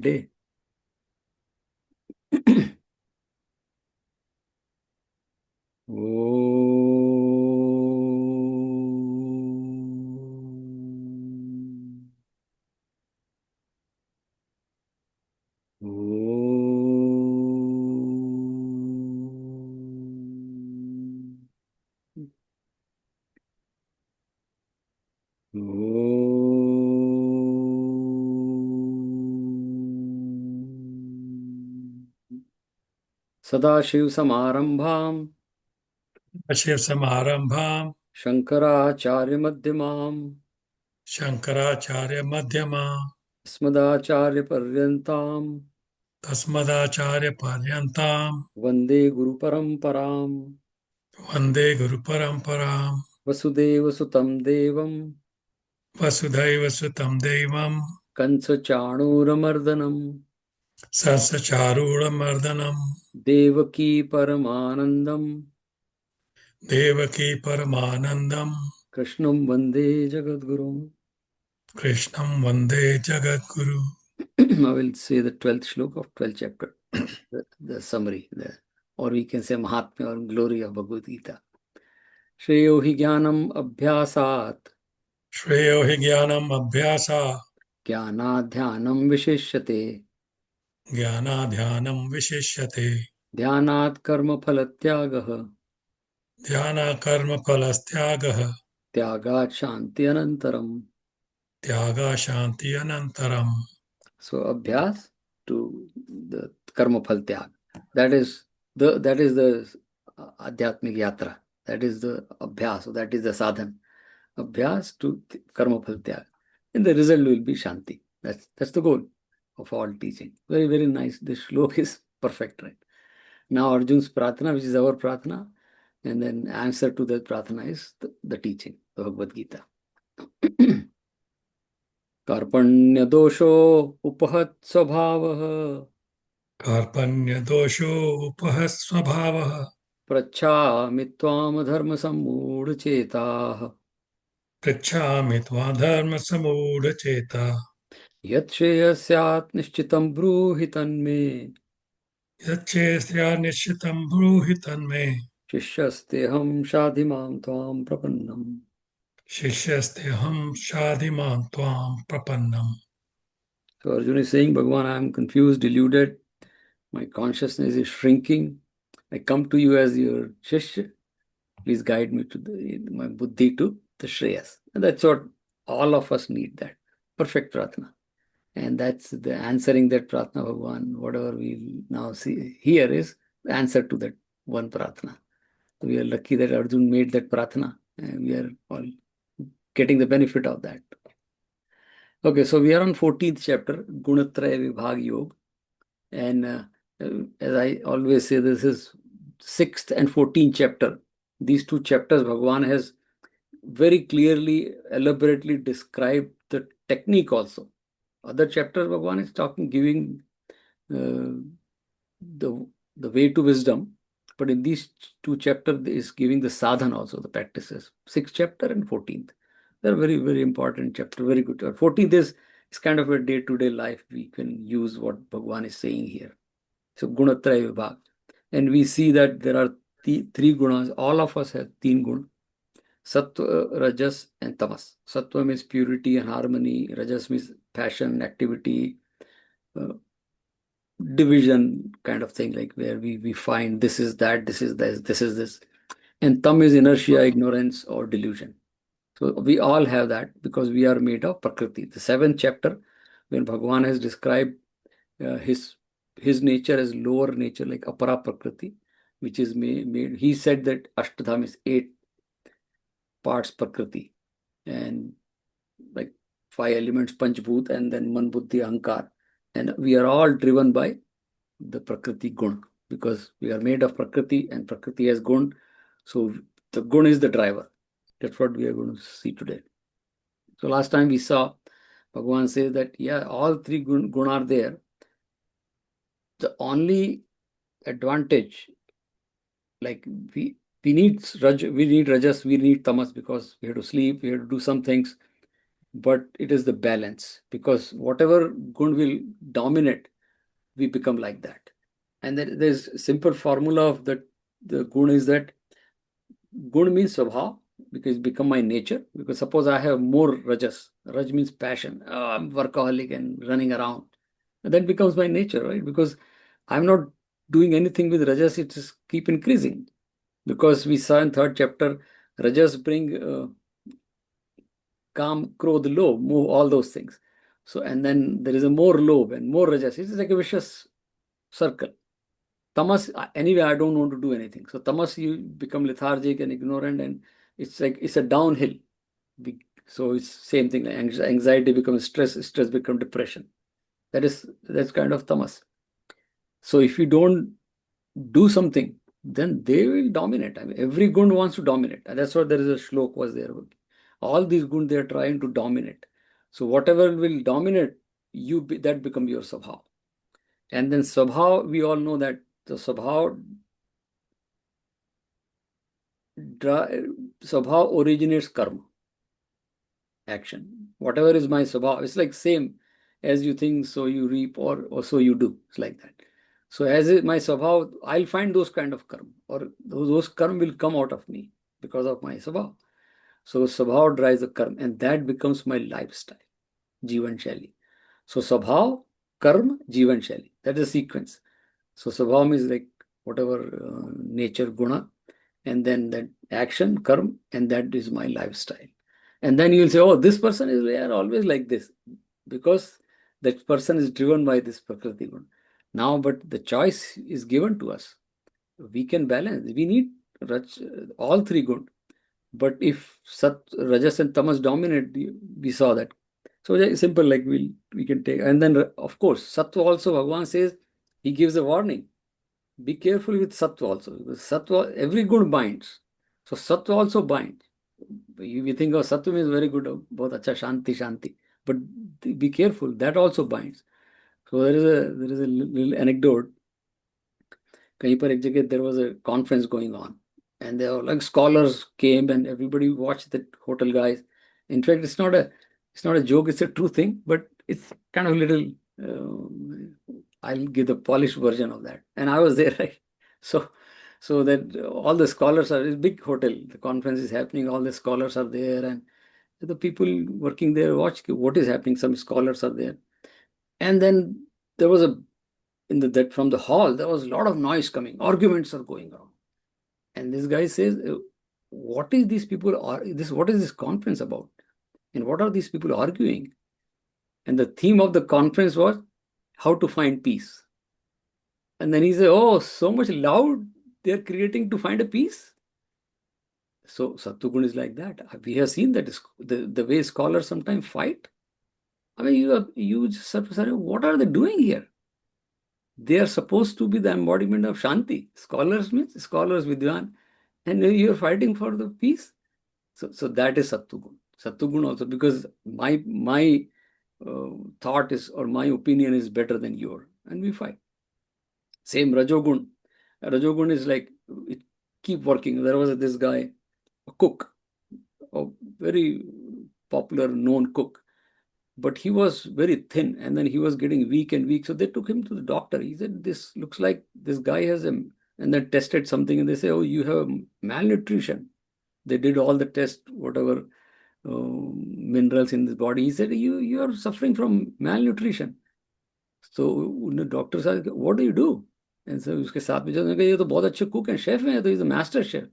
day. Sadashiv समारंभां समारंभां Shankaracharya मध्यमां Shankaracharya मध्यमा अस्मदाचार्य पर्यन्तां तस्मदाचार्य पर्यन्तां वंदे गुरु परंपरां वंदे गुरु परंपरां वसुदेव सुतं देवं वसुधैव सुतं देवं कंस चाणूरमर्दनं सस्चारूढमर्दनं देवकी परमानंदं देवकी परमानन्दं कृष्णं वंदे जगद्गुरुं. कृष्णं वन्दे जगद्गुरु. I will say the 12th shlok of 12th chapter, the summary, or we can say Mahatmya or glory of Bhagavad Gita. Shreyo hi jnanam abhyasat श्रेयो हि ज्ञानम् अभ्यासात् ज्ञानाध्यानम विशिष्यते ज्ञानाध्यानं विशिष्यते ध्यानात् कर्म फल त्यागः ध्यानाकर्मफलस्त्यागः त्यागात् शांति अनंतरम. त्यागा शान्ति अनन्तरम्. So abhyas to the karma phal tyag. That is the adhyatmic yatra. That is the abhyas. So that is the sadhan. Abhyas to karma phal tyag. And the result will be shanti. That's the goal of all teaching. Very, very nice. This shlok is perfect, right? Now Arjun's pratana, which is our pratana, and then answer to that pratana is the teaching, the Bhagavad Gita. कार्पण्य दोषो उपहत स्वभावः कार्पण्यदोषो उपहस्वभावः पृच्छामि त्वां धर्म सम्मूढ़ चेताः पृच्छामि त्वां धर्मसम्मूढचेता यत् श्रेयः स्यात् निश्चितं ब्रूहि तन्मे यच्चेष्ट्या निश्चितं ब्रूहि तन्मे शिष्यस्तेऽहं शाधि मां त्वां प्रपन्नम्. शिष्यस्तेऽहं शाधि मां त्वां प्रपन्नम्. So Arjuna is saying, Bhagavan, I am confused, deluded. My consciousness is shrinking. I come to you as your Shishya. Please guide me to my buddhi to the Shreyas. And that's what all of us need, that perfect pratna. And that's the answering that pratna, Bhagavan. Whatever we now see here is the answer to that one pratna. So we are lucky that Arjuna made that pratna, and we are all getting the benefit of that. Okay, so we are on 14th chapter, Gunatraya Vibhag Yoga. And as I always say, this is 6th and 14th chapter. These two chapters, Bhagavan has very clearly, elaborately described the technique also. Other chapters, Bhagavan is giving the way to wisdom. But in these two chapters, is giving the sadhana also, the practices. 6th chapter and 14th. They're very, very important chapter, very good. 14th is kind of a day-to-day life. We can use what Bhagavan is saying here. So Gunatraya Vibhag. And we see that there are three gunas. All of us have teen guna. Sattva, Rajas, and Tamas. Sattva means purity and harmony. Rajas means passion, activity, division kind of thing, like where we find this is that, this is this, this is this. And Tam is inertia, ignorance, or delusion. So we all have that because we are made of Prakriti. The 7th chapter, when Bhagavan has described his nature as lower nature, like Apara Prakriti, which is made, he said that Ashtadham is 8 parts Prakriti, and like 5 elements, Panchbhut, and then Man, Buddhi, Ahankar. And we are all driven by the Prakriti Gun, because we are made of Prakriti and Prakriti has Gun. So the Gun is the driver. That's what we are going to see today. So last time we saw Bhagavan say that, yeah, all three gun are there. The only advantage, like we need Rajas, we need Tamas, because we have to sleep, we have to do some things. but it is the balance, because whatever gun will dominate, we become like that. And then there's a simple formula of that. The gun is that gun means swabha, because it become my nature. Because suppose I have more rajas, raj means passion. Oh, I'm workaholic and running around. And that becomes my nature, right? Because I'm not doing anything with rajas, it just keep increasing. Because we saw in third chapter, rajas bring calm, krodh, lobh, move, all those things. So, and then there is a more lobh and more rajas. It's like a vicious circle. Tamas, anyway, I don't want to do anything. So tamas, you become lethargic and ignorant, and it's like it's a downhill. So it's same thing. Like anxiety becomes stress, stress becomes depression. That's kind of tamas. So if you don't do something, then they will dominate. I mean, every gun wants to dominate, and that's what there is a shlok was there. All these gun they are trying to dominate. So whatever will dominate that become your sabha. And then sabha, we all know that the sabha sabha originates karma, action. Whatever is my sabha, it's like same as you think, so you reap, or so you do. It's like that. So as is my sabha, I'll find those kind of karma, or those karma will come out of me because of my sabha. So sabha drives the karma, and that becomes my lifestyle, Jivan Shali. So sabha, karma, Jivan Shali. That is a sequence. So sabha is like whatever nature, guna, and then that action, karma, and that is my lifestyle. And then you'll say, oh, this person is they are always like this, because that person is driven by this prakriti guna. Now, but the choice is given to us. We can balance. We need all three good. But if rajas and tamas dominate, we saw that. So it's simple, like we can take. And then, of course, sattva also, Bhagavan says, he gives a warning. Be careful with sattva also, because sattva, every good binds. So sattva also binds. We think, oh, sattva is very good, both acha, shanti, shanti. But be careful, that also binds. So there is a little anecdote. कहीं पर एक जगह there was a conference going on, and there were like scholars came and everybody watched the hotel guys. In fact, it's not a joke, it's a true thing, but it's kind of a little I'll give the polished version of that. And I was there, right? So that all the scholars are, it's a big hotel, the conference is happening, all the scholars are there, and the people working there watch what is happening. Some scholars are there, and then there was a that from the hall there was a lot of noise coming, arguments are going on, and this guy says, what is these people are this what is this conference about, and what are these people arguing? And the theme of the conference was how to find peace. And then he said, oh, so much loud they're creating to find a peace. So Sattugun is like that. We have seen that the way scholars sometimes fight. I mean, you just have to say, what are they doing here? They are supposed to be the embodiment of Shanti. Scholars means scholars, Vidyan, and you're fighting for the peace. So that is Sattugun. Sattugun also, because my thought is, or my opinion is better than yours, and we fight. Same Rajogun. Rajogun is like, it keep working. There was this guy, a cook, a very popular known cook, but he was very thin, and then he was getting weak and weak. So they took him to the doctor. He said, this looks like this guy has a, and then tested something, and they say, oh, you have malnutrition. They did all the tests, whatever minerals in his body. He said, you are suffering from malnutrition. So the doctor said, what do you do? And so उसके साथ में जो उन्होंने कहा, ये तो बहुत अच्छे cook and chef हैं, तो he's a master chef.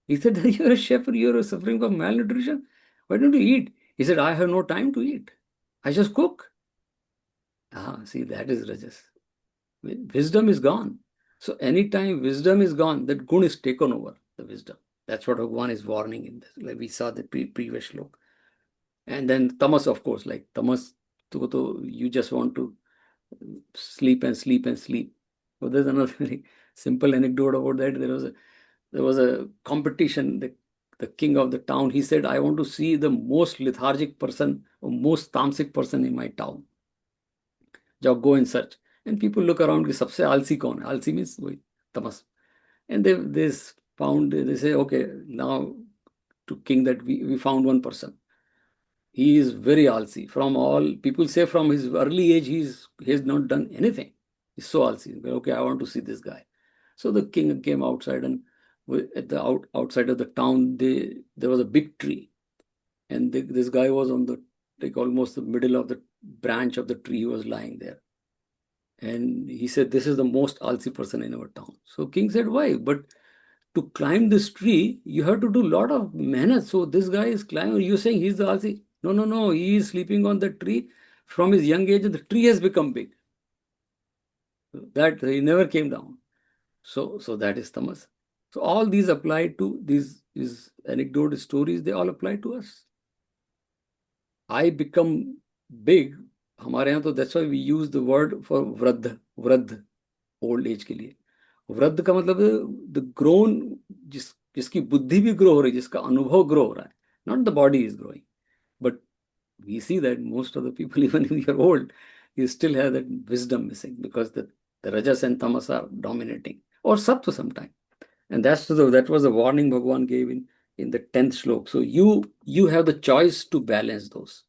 He said, you're a chef, you're suffering from malnutrition. Why don't you eat? He said, I have no time to eat. I just cook. See, that is rajas. Wisdom is gone. So anytime wisdom is gone, that gun is taken over, the wisdom. That's what Bhagwan is warning in this. Like we saw the previous shlok. And then tamas, of course, like tamas, you just want to sleep and sleep and sleep. So there's another very simple anecdote about that. There was a competition. The king of the town, he said, I want to see the most lethargic person or most tamasic person in my town. Just go and search. And people look around, सबसे आलसी कौन है? आलसी means वही tamas. And they found, they say, okay, now to king that we found one person. He is very alsi. From all people say from his early age, he has not done anything. He's so alsi. Okay, I want to see this guy. So the king came outside, and at the outside of the town, there was a big tree, and this guy was on the like almost the middle of the branch of the tree. He was lying there, and he said, "This is the most alsi person in our town." So king said, "Why? But to climb this tree, you have to do a lot of mehnat. So this guy is climbing. You're saying he's the alsi? No, no, no. He is sleeping on the tree from his young age, and the tree has become big. That he never came down. So that is tamas. So all these apply to these anecdote stories. They all apply to us. I become big. हमारे यहाँ तो that's why we use the word for वृद्ध old age के लिए वृद्ध का मतलब the grown जिसकी बुद्धि भी ग्रो हो रही है जिसका अनुभव ग्रो हो रहा है not the body is growing but we see that most of the people even if you're old you still have that wisdom missing because the rajas and tamas are dominating or sattva sometime and that was the warning Bhagavan gave in the 10th shlok so you have the choice to balance those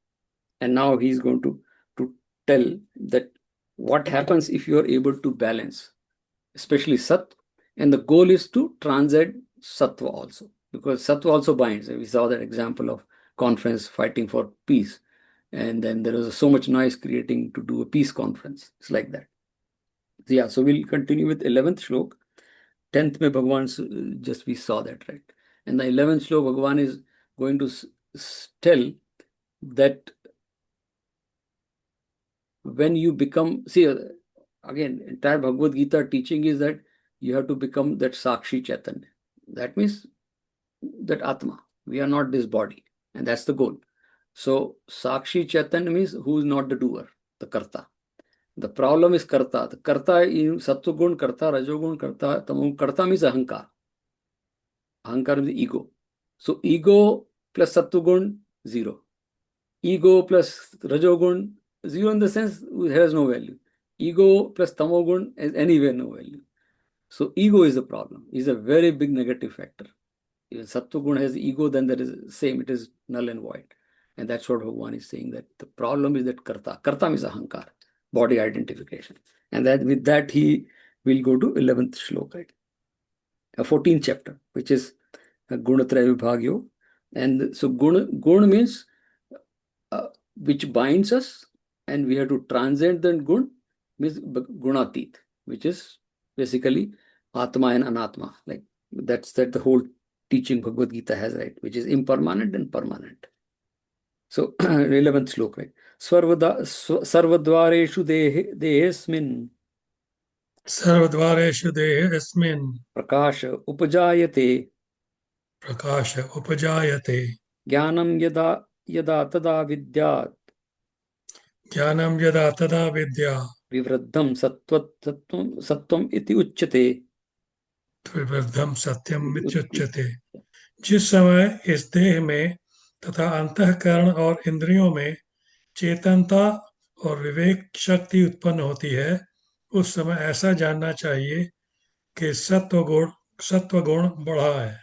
and now he's going to tell that what happens if you are able to balance especially Sat, and the goal is to transcend Sattva also, because Sattva also binds. We saw that example of conference fighting for peace, and then there was so much noise creating to do a peace conference. It's like that. So, yeah, so we'll continue with 11th shlok. 10th mein Bhagavan, just we saw that, right? And the 11th shlok, Bhagavan is going to tell that when you become, see, again, entire Bhagavad Gita teaching is that you have to become that Sakshi Chaitanya. That means that Atma. We are not this body. And that's the goal. So Sakshi Chaitanya means who is not the doer, the Karta. The problem is Karta. The Karta in Sattvagun Karta, Rajogun Karta, Tamogun Karta means Ahankar. Ahankar means ego. So ego plus Sattvagun, zero. Ego plus Rajogun, zero in the sense it has no value. Ego plus Tamogun is anywhere no value. So ego is the problem. Is a very big negative factor. If Sattva Guna has ego, then there is same, it is null and void. And that's what Bhagavan is saying, that the problem is that Karta. Karta means Ahankar, body identification. And that with that he will go to 11th shloka, right? A 14th chapter, which is Gunatraya Vibhagyo. And so Guna means which binds us, and we have to transcend the gun, means Gunatit, which is basically Atma and Anatma. Like that the whole teaching Bhagavad Gita has, right? Which is impermanent and permanent. So 11th slok, right? Sarvadvareshu dehesmin सर्वद्वारेषु देहेऽस्मिन् prakasha upajayate प्रकाश उपजायते jnanam yada tada vidyat ज्ञानं यदा तदा विद्या vivraddham sattvam iti uchyate. त्रिविधं सत्यम मित्युच्यते। जिस समय इस देह में तथा अंतःकरण और इंद्रियों में चेतनता और विवेक शक्ति उत्पन्न होती है उस समय ऐसा जानना चाहिए कि सत्वगुण बढ़ा है।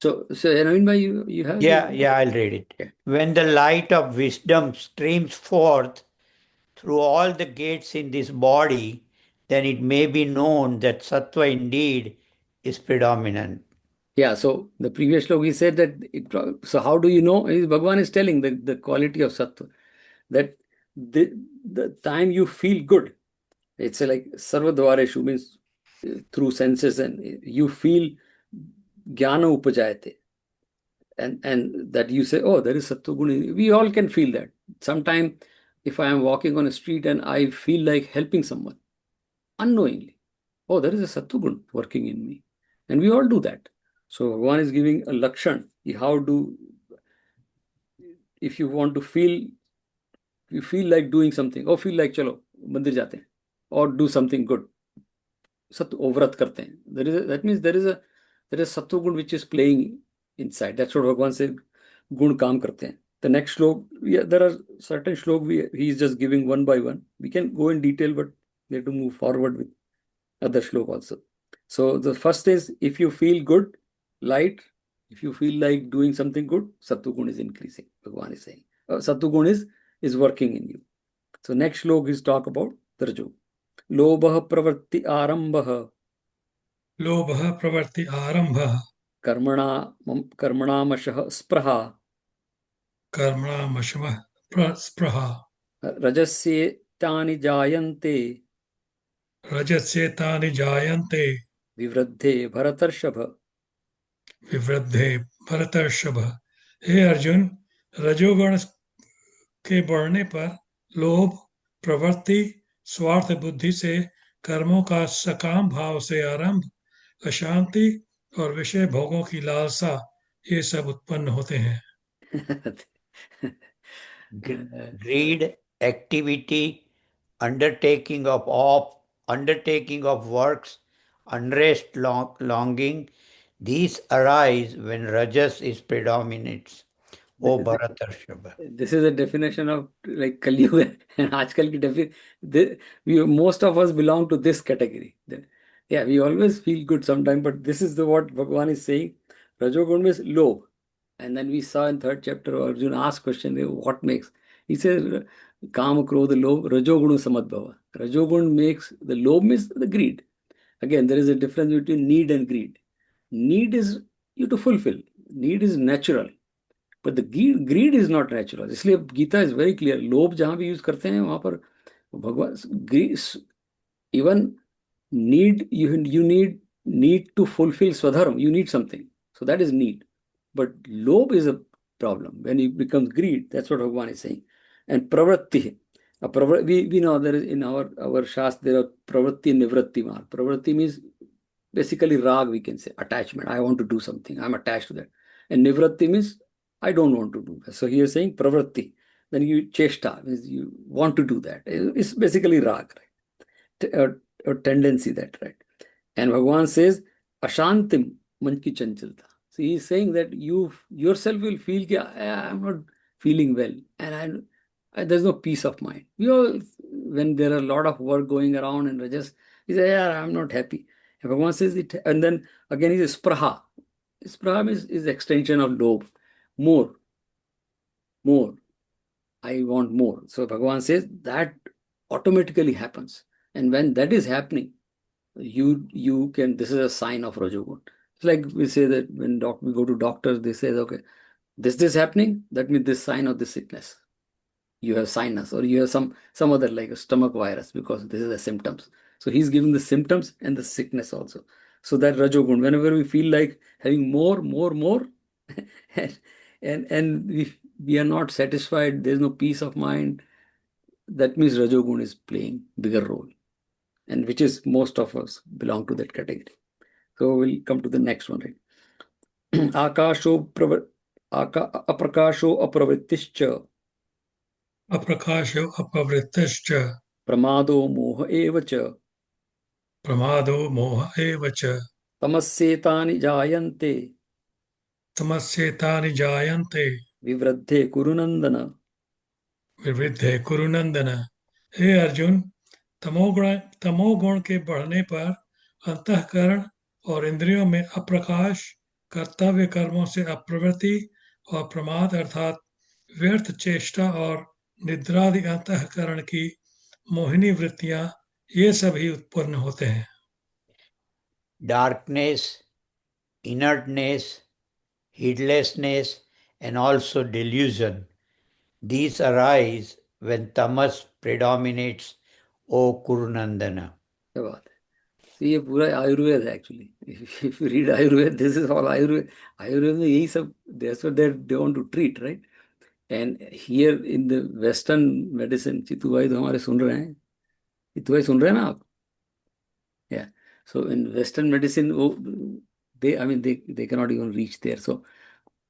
So Naveen, you have Yeah, I'll read it. Okay. When the light of wisdom streams forth through all the gates in this body, then it may be known that sattva indeed is predominant. Yeah, so the previous slok he said that so how do you know? Bhagavan is telling the quality of sattva, that the time you feel good, it's like sarvadvareshu means through senses, and you feel jnana upajayate, and that you say, oh, there is sattva guna. We all can feel that. Sometime if I am walking on a street and I feel like helping someone unknowingly, oh, there is a sattva guna working in me, and we all do that. So one is giving a lakshan. If you want to feel, you feel like doing something, or feel like chalo mandir jate hain, or do something good. Sat ovrat karte hain. That means there is sattva gun which is playing inside. That's what Bhagavan said. Gun kaam karte hain. The next shlok, there are certain shlok he is just giving one by one. We can go in detail, but we have to move forward with other shlok also. So the first is if you feel good, light, If you feel like doing something good, Sattva is increasing. Bhagavan is saying. Sattva is working in you. So next shlok is talk about the Rajo. Lobha pravritti arambha लोभः प्रवृत्ति आरम्भः कर्मणामशः स्पृहा कर्मणामशमः स्पृहा रजस्येतानि जायन्ते रजस्येतानि जायन्ते विवृद्धे भरतर्षभ. विवृद्धे भरतर्षभ। हे अर्जुन, रजोगुण के बढ़ने पर लोभ, प्रवृत्ति, स्वार्थ बुद्धि से कर्मों का सकाम भाव से आरंभ, अशांति और विषय भोगों की लालसा, ये सब उत्पन्न होते हैं। Greed, activity, undertaking of works, unrest, longing, these arise when rajas is predominates. O Bharatarshava. This is a definition of like Kali Yuga. And आजकल की we most of us belong to this category. Yeah, we always feel good sometimes, but this is what Bhagavan is saying. Rajogun means low. And then we saw in third chapter, Arjuna asked question, what makes? He says, Kama, Krodha, Lob, Rajogunu Samadbhava. Rajogun makes, the lob means the greed. Again, there is a difference between need and greed. Need is you to fulfill. Need is natural. But the greed is not natural. इसलिए Gita is very clear. लोभ जहां भी use करते हैं वहां पर भगवान even need you need to fulfill swadharma. You need something. So that is need. But lob is a problem. When it becomes greed, that's what Bhagavan is saying. And pravritti. We know there is in our shastra there are pravritti and nivritti marg. Pravritti means basically rag, we can say, attachment. I want to do something. I'm attached to that. And nivritti means I don't want to do that. So he is saying pravritti. Then you cheshta, means you want to do that. It's basically rag, right? A tendency that, right? And Bhagavan says, ashantim man ki chanchalta. So he is saying that you yourself will feel that I'm not feeling well and there's no peace of mind. We all, when there are a lot of work going around and just, he says, yeah, I'm not happy. And Bhagavan says it, and then again he says spraha. Spraha is extension of lob. More. I want more. So Bhagavan says that automatically happens. And when that is happening, you can, this is a sign of Rajogun. It's like we say that when we go to doctors, they say, okay, this is happening, that means this sign of the sickness. You have sinus or you have some other like a stomach virus because this is the symptoms. So he's giving the symptoms and the sickness also. So that Rajogun, whenever we feel like having more, and we are not satisfied, there's no peace of mind, that means Rajogun is playing bigger role. And which is most of us belong to that category. So we'll come to the next one, right? Akasho aprakasho apravrittischa अप्रकाशो अपवृत्तश्च pramado moha evacha प्रमादो मोह एव च tamassetani jayante तमस्येतानि जायन्ते vivraddhe kurunandana. विवृद्धे कुरु नंदन। हे अर्जुन, तमोगुण के बढ़ने पर अंतःकरण और इंद्रियों में अप्रकाश, कर्तव्य कर्मों से अप्रवृत्ति और प्रमाद अर्थात व्यर्थ चेष्टा और निद्रादि अंतःकरण की मोहिनी वृत्तियां, ये सभी उत्पन्न होते हैं। Darkness, inertness, heedlessness, and also delusion. These arise when tamas predominates, O Kurunandana. क्या बात है? तो ये पूरा आयुर्वेद है actually. If you read Ayurveda, this is all Ayurveda. Ayurveda में यही सब, that's what they want to treat, right? And here in the Western medicine, चितू भाई तो हमारे सुन रहे हैं. चितू भाई सुन रहे हैं ना आप? Yeah. So in Western medicine, they cannot even reach there. So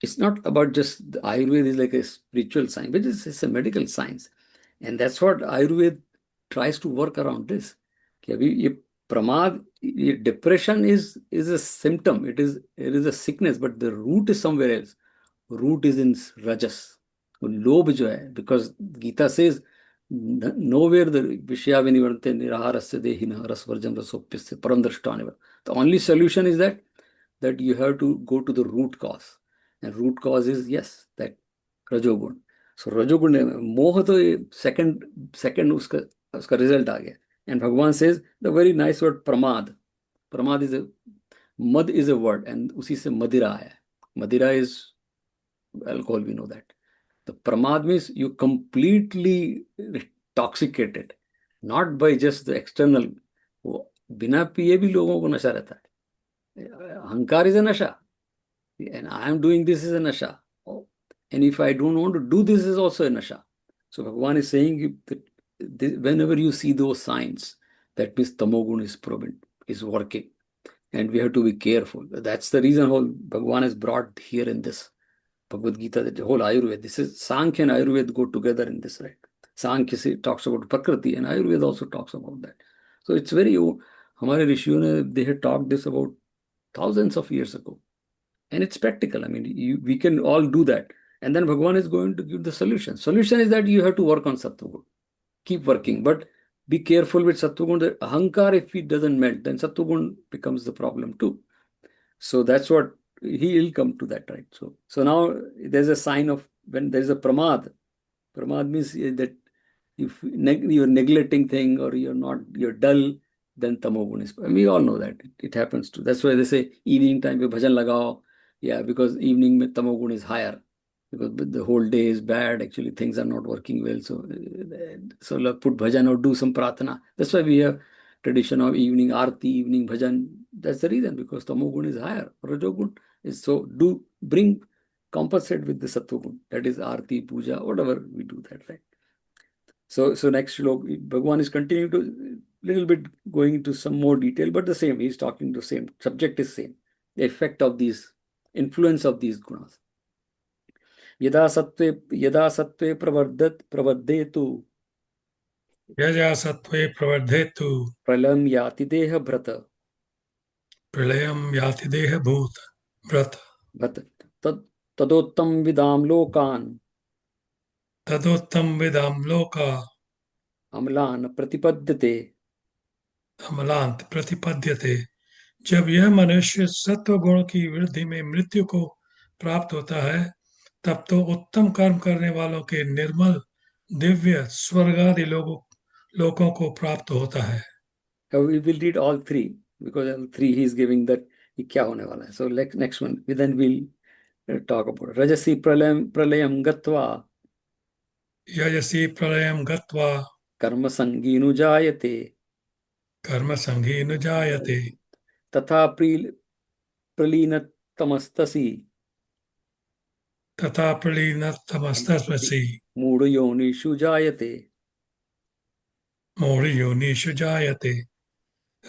it's not about just the Ayurveda is like a spiritual science, but it's a medical science. And that's what Ayurveda tries to work around this. कि अभी ये pramad, depression is a symptom. It is a sickness, but the root is somewhere else. Root is in rajas. लोभ जो है, because Gita says nowhere the vishya vinivarte niraharasya dehina rasvarjam rasopyasya param drashtaneva. The only solution is that you have to go to the root cause. And root cause is, yes, that rajogun. So rajogun, moh to second uska result आ गया. And Bhagavan says the very nice word pramad. Pramad is mad is a word, and उसी से madira आया. Madira is alcohol, we know that. The pramad means you completely intoxicated, not by just the external. बिना पिए भी लोगों को नशा रहता है. अहंकार is a nasha, and I am doing this is a nasha. And if I don't want to do this is also a nasha. So Bhagavan is saying that whenever you see those signs, that means tamogun is proven, is working. And we have to be careful. That's the reason whole Bhagavan is brought here in this Bhagavad Gita, that the whole Ayurveda. This is Sankhya and Ayurveda go together in this, right? Sankhya talks about Prakriti, and Ayurveda also talks about that. So it's very, Hamare Rishiyone, they had talked this about thousands of years ago. And it's practical. I mean, we can all do that. And then Bhagavan is going to give the solution. Solution is that you have to work on Sattva. Keep working. But be careful with Sattva. That Ahankar, if it doesn't melt, then Sattva becomes the problem too. So that's what he will come to that, right? So now there's a sign of when there's a pramad. Pramad means that if you're neglecting thing or you're dull, then tamogun is. And we all know that it happens too. That's why they say evening time pe bhajan lagao. Yeah, because evening mein tamogun is higher, because the whole day is bad. Actually, things are not working well. So put bhajan or do some pratana. That's why we have tradition of evening arti, evening bhajan. That's the reason, because tamogun is higher. Rajogun is, so do bring compensate with the sattvagun. That is arti, puja, whatever we do that, right? So next shlok, Bhagavan is continuing to little bit going into some more detail, but the same. He's talking the same. Subject is same. The effect of these, influence of these gunas. यदा सत्वे प्रवर्धेतु यजा सत्वे प्रवर्धेतु प्रलयम याति देह भ्रत प्रलयम याति देह भूत व्रत तदोत्तम विदाम लोकान तदोत्तम विदाम लोका अम्लान प्रतिपद्यते. अमलांत प्रतिपद्यते. जब यह मनुष्य सत्व गुण की वृद्धि में मृत्यु को प्राप्त होता है, तब तो उत्तम कर्म करने वालों के निर्मल दिव्य स्वर्गादि लोकों को प्राप्त होता है. We will read all three, because all three he is giving that क्या होने वाला है. So next one, then we'll talk about rajasi pralayam gatva यजसी प्रलयम गत्वा कर्म संगीनु जायते कर्म संगीन जायते तथा प्रलीनतमस्तसी तथा प्रलीनतमस्तमसि मूढ़ योनिषु जायते. मोह योनिषु जायते.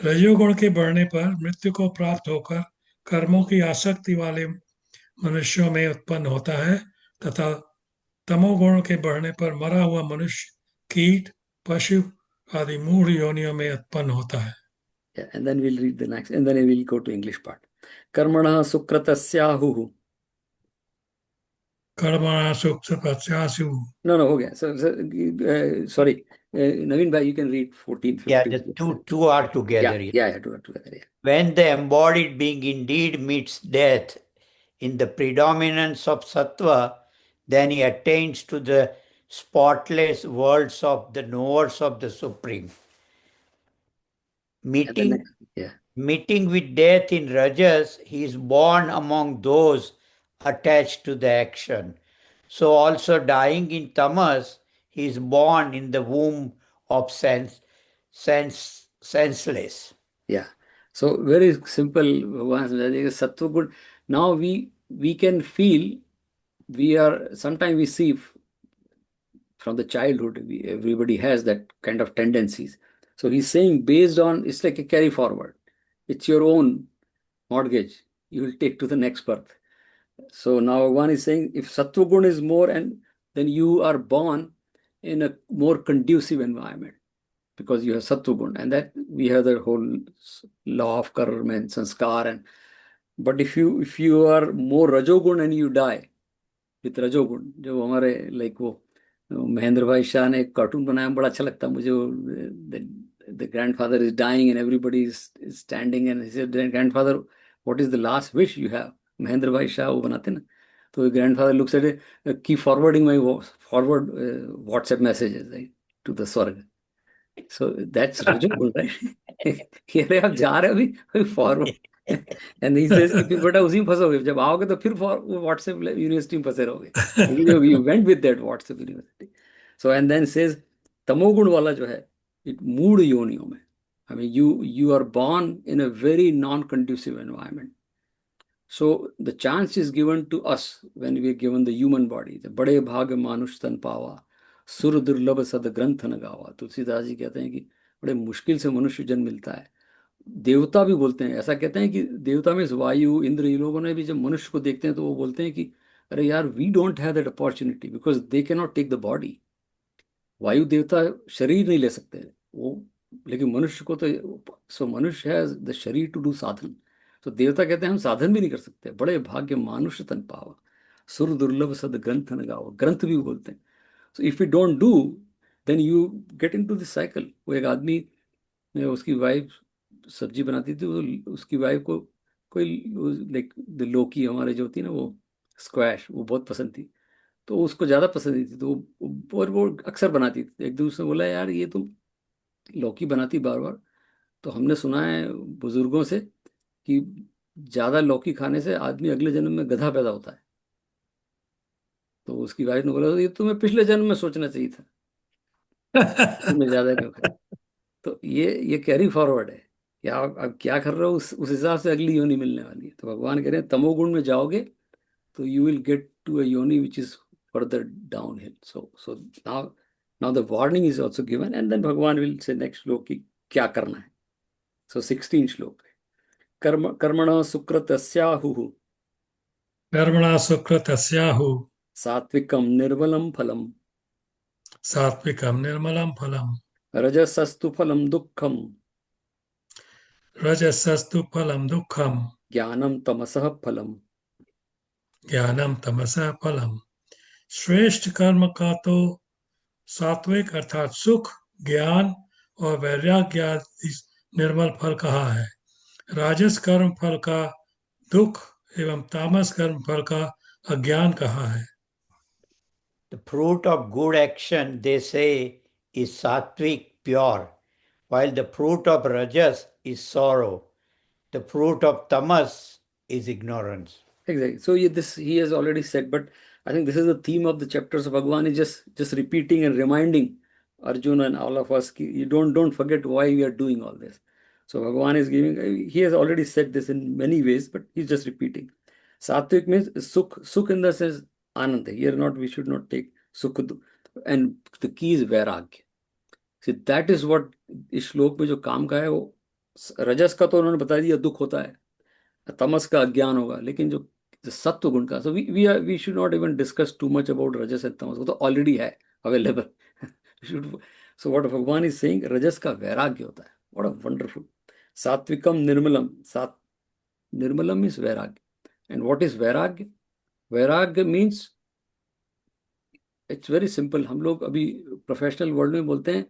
रजोगुण के बढ़ने पर मृत्यु को प्राप्त होकर कर्मों की आसक्ति वाले मनुष्यों में उत्पन्न होता है, तथा तमोगुण के बढ़ने पर मरा हुआ मनुष्य, कीट, पशु आदि मूढ़ योनियों में उत्पन्न होता है. Yeah, and then we'll read the next, and then we'll go to English part. Karmana sukratasyahu. कर्मणा सुकृतस्यासु. No, हो गया. So sorry, Naveen bhai, you can read 14, 15. Yeah, the two are together. Yeah, two are together. Yeah. When the embodied being indeed meets death in the predominance of sattva, then he attains to the spotless worlds of the knowers of the Supreme. Meeting with death in rajas, he is born among those attached to the action. So also dying in tamas, he is born in the womb of senseless. Yeah. So very simple. Sattva good. Now we can feel, sometimes we see from the childhood, everybody has that kind of tendencies. So he's saying based on, it's like a carry forward. It's your own mortgage. You will take to the next birth. So now one is saying if Sattva Gun is more, and then you are born in a more conducive environment because you have Sattva Gun, and that we have the whole law of karma and sanskar. But if you are more Rajogun and you die with Rajogun, जो हमारे like वो महेंद्र भाई शाह ने एक cartoon बनाया, बड़ा अच्छा लगता है मुझे. The grandfather is dying and everybody is standing, and he said, grandfather, what is the last wish you have? Mahendra भाई शाह वो बनाते ना, So the grandfather looks at it, keep forwarding my forward WhatsApp messages, right, to the Swarg. So that's Rajogul, right? कह रहे आप जा रहे हो अभी फॉरवर्ड एंड ही सेज कि फिर बेटा उसी में फंसोगे, जब आओगे तो फिर व्हाट्सएप यूनिवर्सिटी में फंसे रहोगे, क्योंकि you went with that WhatsApp university. So and then says तमोगुण वाला जो है, इट मूड योनियों में, I mean you are born in a very non-conducive environment. So the chance is given to us when we are given the human body. The बड़े भाग मानुष तन पावा, सुर दुर्लभ सद ग्रंथ न गावा. तुलसीदास जी कहते हैं कि बड़े मुश्किल से मनुष्य जन्म मिलता है. देवता भी बोलते हैं, ऐसा कहते हैं कि देवता में वायु इंद्र ये लोगों ने भी जब मनुष्य को देखते हैं तो वो बोलते हैं कि अरे यार, we don't have that opportunity because they can not take the body. Vayu देवता शरीर नहीं ले सकते वो, लेकिन मनुष्य को तो, सो मनुष्य हैज द शरीर टू डू साधन. तो देवता कहते हैं हम साधन भी नहीं कर सकते. बड़े भाग्य मानुष तन पावा, सुर दुर्लभ सद ग्रंथ न गावा. ग्रंथ भी बोलते हैं. So if you don't do, then you get into this cycle. वो एक आदमी, उसकी वाइफ सब्जी बनाती थी, वो उसकी वाइफ को कोई लाइक द लौकी हमारे जो होती है ना, वो स्क्वैश, वो बहुत पसंद थी. तो उसको ज़्यादा पसंद नहीं थी, तो वो अक्सर बनाती थी. एक दिन उसने बोला, यार ये तुम लौकी बनाती बार बार, तो हमने सुना है बुजुर्गों से कि ज़्यादा लौकी खाने से आदमी अगले जन्म में गधा पैदा होता है. तो उसकी वाइफ ने बोला, ये तुम्हें पिछले जन्म में सोचना चाहिए था, तुम्हें ज़्यादा क्यों खाए. तो ये कैरी फॉरवर्ड है कि आप अब क्या कर रहे हो, उस हिसाब से अगली योनि मिलने वाली है. तो भगवान कह रहे हैं तमोगुण में जाओगे तो you will get to a yoni which is further downhill. So now the warning is also given and then Bhagwan will say next shloka की क्या करना है. सो 16 श्लोक. कर्मण सुकृतस्याहुः कर्मणा सुकृतस्याहु सात्विकम निर्मलम फलम सात्विकम निर्मलम फलम रजसस्तु फलम दुःखम रजसस्तु फलम दुःखम ज्ञानम तमसः फलम. ज्ञानम तमसः फलम. श्रेष्ठ कर्म का तो सात्विक अर्थात सुख, ज्ञान और वैराग्य आदि निर्मल फल कहा है. राजस कर्म फल का दुख एवं तामस कर्म फल का अज्ञान कहा है. The fruit of good action, they say, is sattvic, pure, while the fruit of rajas is sorrow. The fruit of tamas is ignorance. Exactly. So this he has already said, but I think this is the theme of the chapters. Of Bhagwan is just repeating and reminding Arjuna and all of us. You don't forget why we are doing all this. So Bhagwan is giving. He has already said this in many ways, but he's just repeating. Sattvic means sukh in the sense anand. Here not we should not take sukh, and the key is vairagya. See, that is what इस श्लोक में जो काम का है वो रजस का तो उन्होंने बता दिया दुख होता है, तमस का अज्ञान होगा, लेकिन जो सत्व गुण का, so we should not even discuss too much about rajas and tamas. वो तो ऑलरेडी है available. So what Bhagwan is saying, रजस का वैराग्य होता है. What a wonderful. सात्विकम निर्मलम, nirmalam means vairagya. And what is vairagya? Vairagya means it's very simple. हम लोग अभी प्रोफेशनल वर्ल्ड में बोलते हैं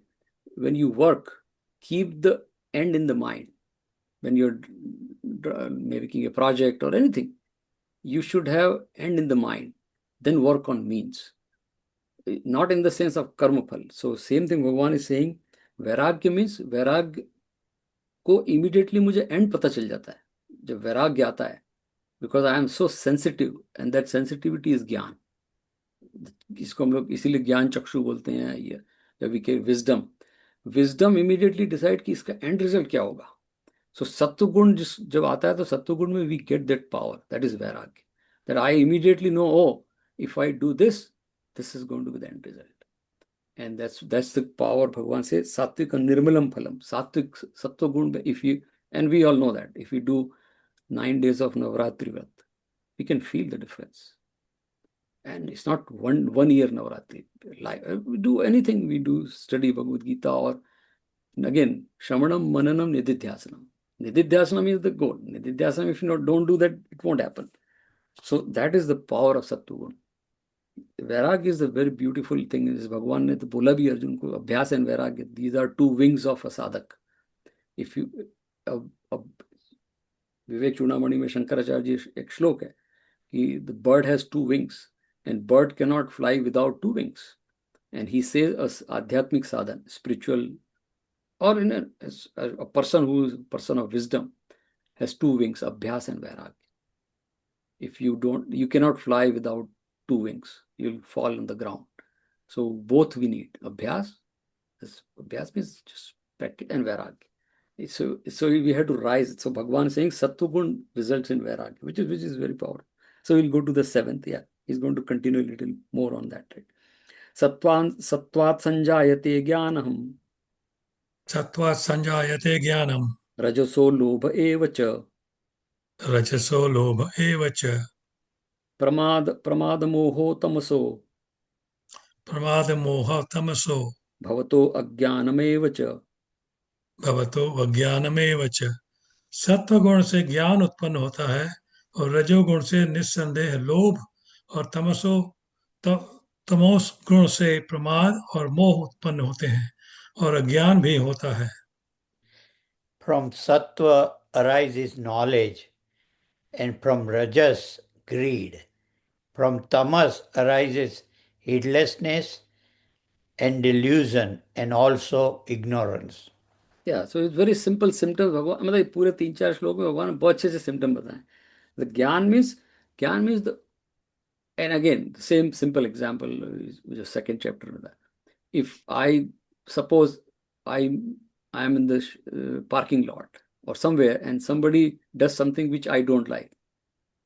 when you work, keep the end in the mind. When you're making a project or anything, you should have end in the mind, then work on means, not in the sense of karma phal. So same thing Bhagwan is saying, वैराग्य means वैराग्य को immediately मुझे end पता चल जाता है जब वैराग्य आता है, because I am so sensitive and that sensitivity is ज्ञान. इसको हम लोग इसीलिए ज्ञान चक्षु बोलते हैं. या वी के विजडम इमीडिएटली डिसाइड कि इसका एंड रिजल्ट क्या होगा. सो सत्वगुण जब आता है तो सत्वगुण में we get that power, that is vairagya. That I immediately know, oh if I do this is going to be the end result. And that's the power. Bhagwan say सात्विक निर्मलम फलम. सात्विक सत्वगुण, if you, and we all know that if you do 9 days of Navratri vrat, we can feel the difference. And it's not one year Navaratri. Like we do anything, we do study Bhagavad Gita, or again Shramanam, Mananam, Nididhyasanam. Nididhyasanam is the goal. Nididhyasanam, if you don't do that, it won't happen. So that is the power of Sattvagun. Vairagya is a very beautiful thing. Is Bhagwan ne to bola bhi Arjun ko, Abhyas and Vairagya, these are two wings of a sadhak. If you विवेक चूड़ामणि में शंकराचार्य जी एक श्लोक है The bird has two wings, and bird cannot fly without two wings. And he says adhyatmic sadhan, spiritual, or in a person who is a person of wisdom, has two wings, abhyas and vairagya. If you don't, you cannot fly without two wings. You'll fall on the ground. So both we need abhyas. Abhyas means just practice, and vairagya. So we have to rise. So Bhagavan is saying Sattvagun results in vairagya, which is very powerful. So we'll go to the seventh. Yeah, he's going to continue a little more on that. Right? Sattvat sanjayate jnanam. सत्त्वात् संजायते ज्ञानम् Rajaso lobha eva cha. रजसो लोभ एव च Pramad moho tamaso. प्रमादमोह तमसो Bhavato ajnanameva cha. भवतो अज्ञानमेव च। सत्वगुण से ज्ञान उत्पन्न होता है और रजोगुण से निस्संदेह लोभ और तमोस गुण से प्रमाद और मोह उत्पन्न होते हैं और अज्ञान भी होता है। From sattva arises knowledge, and from rajas, greed. From tamas arises heedlessness and delusion, and also ignorance. Yeah, so it's very simple symptoms. भगवान मतलब पूरे 3-4 श्लोक में भगवान ने बहुत अच्छे से सिम्टम बताए. The ज्ञान means the, and again the same simple example is the second chapter में था. If I suppose I am in the parking lot or somewhere and somebody does something which I don't like,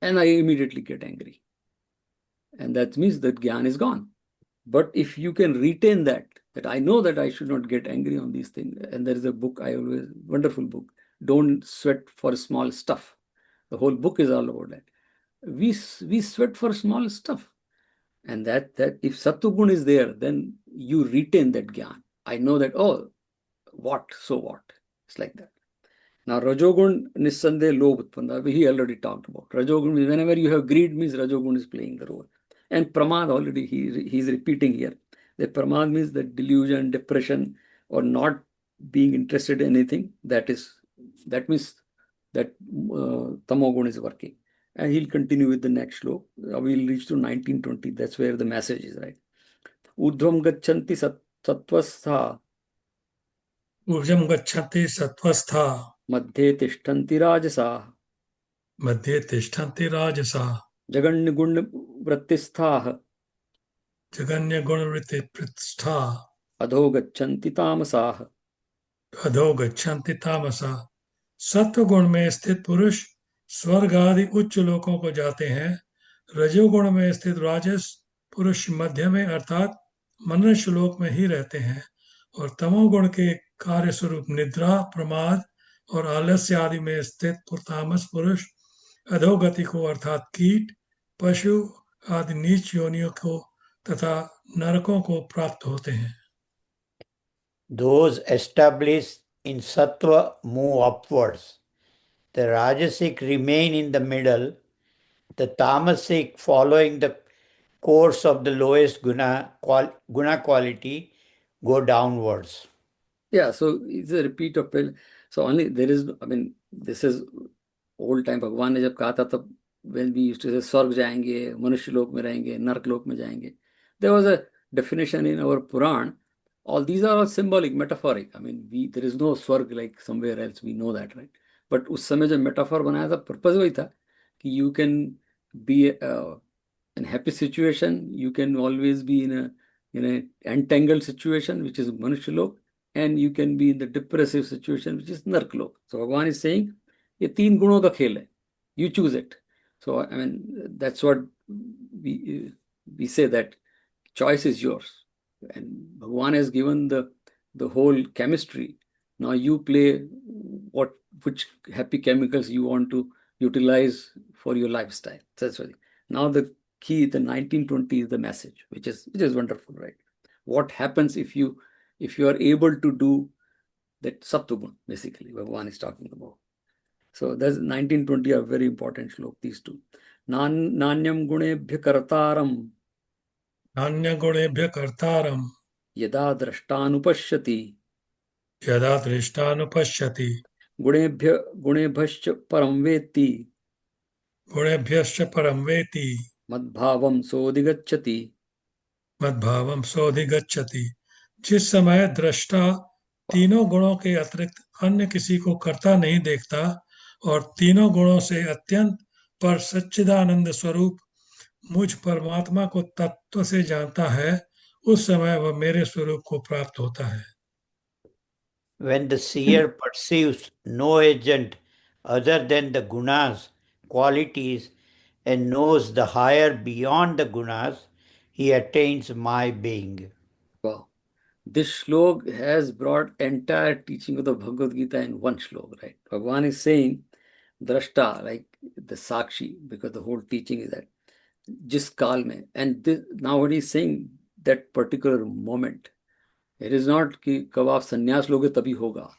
and I immediately get angry, and that means that jnana is gone. But if you can retain that I know that I should not get angry on these things, and there is a book wonderful book, Don't Sweat for Small Stuff. The whole book is all about that. We sweat for small stuff, and that if Sattvagun is there, then you retain that jnana. I know that, oh, what, so what? It's like that. Now, Rajogun Nissandeh Lobh Utpanna, he already talked about. Rajogun, whenever you have greed, means Rajogun is playing the role. And Pramad already, he's repeating here. The Pramad means the delusion, depression, or not being interested in anything. That means that Tamogun is working. And he'll continue with the next shlok. We'll reach to 1920. That's where the message is, right? Urdhvam gachanti sattvastha. ऊर्जं गच्छन्ति सत्त्वस्था Madhye tishtanti rajasa. मध्ये तिष्ठन्ति राजसा Jaganya gun vrattistha. जगन्य गुणवृत्ति प्रतिष्ठा Adho gachanti tamasah. अधो गच्छन्ति तामसा। सत्व गुण में स्थित पुरुष स्वर्ग आदि उच्च लोकों को जाते हैं। रजोगुण में स्थित राजस पुरुष मध्य में अर्थात मनुष्य लोक में ही रहते हैं और तमोगुण के कार्य स्वरूप निद्रा, प्रमाद और आलस्य आदि में स्थित तामस पुरुष अधोगति को अर्थात कीट, पशु आदि नीच योनियों को तथा नरकों को प्राप्त होते हैं। Those established in sattva move upwards. The rajasic remain in the middle. The tamasic, following the course of the lowest guna quality, go downwards. Yeah, so it's a repeat of so only there is, I mean, this is old time. भगवान ने जब कहा था तब when we used to say स्वर्ग जाएंगे, मनुष्य लोक में रहेंगे, नरक लोक में जाएंगे, there was a definition in our Puran. All these are all symbolic, metaphoric. I mean, there is no स्वर्ग like somewhere else. We know that, right? But उस समय जो metaphor बनाया था, purpose वही था कि you can be in happy situation, you can always be in a entangled situation, which is मनुष्य लोक, and you can be in the depressive situation, which is नरक लोक. So भगवान is saying, ये 3 गुणों का खेल है. You choose it. So I mean, that's what we say, that choice is yours, and Bhagwan has given the whole chemistry. Now you play which happy chemicals you want to utilize for your lifestyle. That's what. Now the key, the 1920 is the message, which is wonderful, right? What happens if you are able to do that Saptagun, basically, Bhagwan is talking about. So that's 1920 are very important shlok, these two. Nanyam gunebhya kartaram. नान्य गुणेभ्य कर्तारम् यदा द्रष्टानुपश्यति. यदा दृष्टानुपश्यति गुणेभ्यश्च परं वेत्ति. गुणेभ्यश्च परम वेति मद्भावम सोऽधिगच्छति। मद्भावम सोऽधिगच्छति। जिस समय दृष्टा तीनों गुणों के अतिरिक्त अन्य किसी को करता नहीं देखता और तीनों गुणों से अत्यंत पर सच्चिदानंद स्वरूप मुझ परमात्मा को तत्व से जानता है, उस समय वह मेरे स्वरूप को प्राप्त होता है। When the seer perceives no agent other than the gunas, qualities, and knows the higher beyond the gunas, he attains my being. Wow. This shlok has brought entire teaching of the Bhagavad Gita in one shlok, right? Bhagavan is saying, drashta, like the sakshi, because the whole teaching is that, jis kaal mein. And this, now what he's saying, that particular moment. It is not कि कब आप संन्यास लोगे तभी होगा.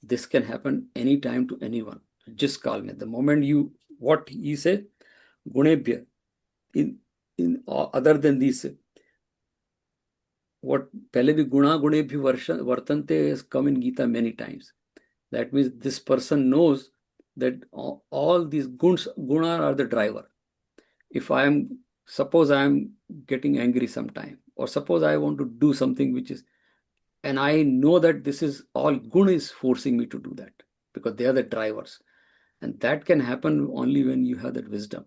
This can happen anytime to anyone. जिस काल में, the moment you, what he said, गुणेभ्य, in other than these, what पहले भी गुणा गुणेभ्य वर्तन्ते has come in Gita many times. That means this person knows that all these guna are the driver. If suppose I am getting angry sometime, or suppose I want to do something which is, and I know that this is all guna is forcing me to do that, because they are the drivers. And that can happen only when you have that wisdom.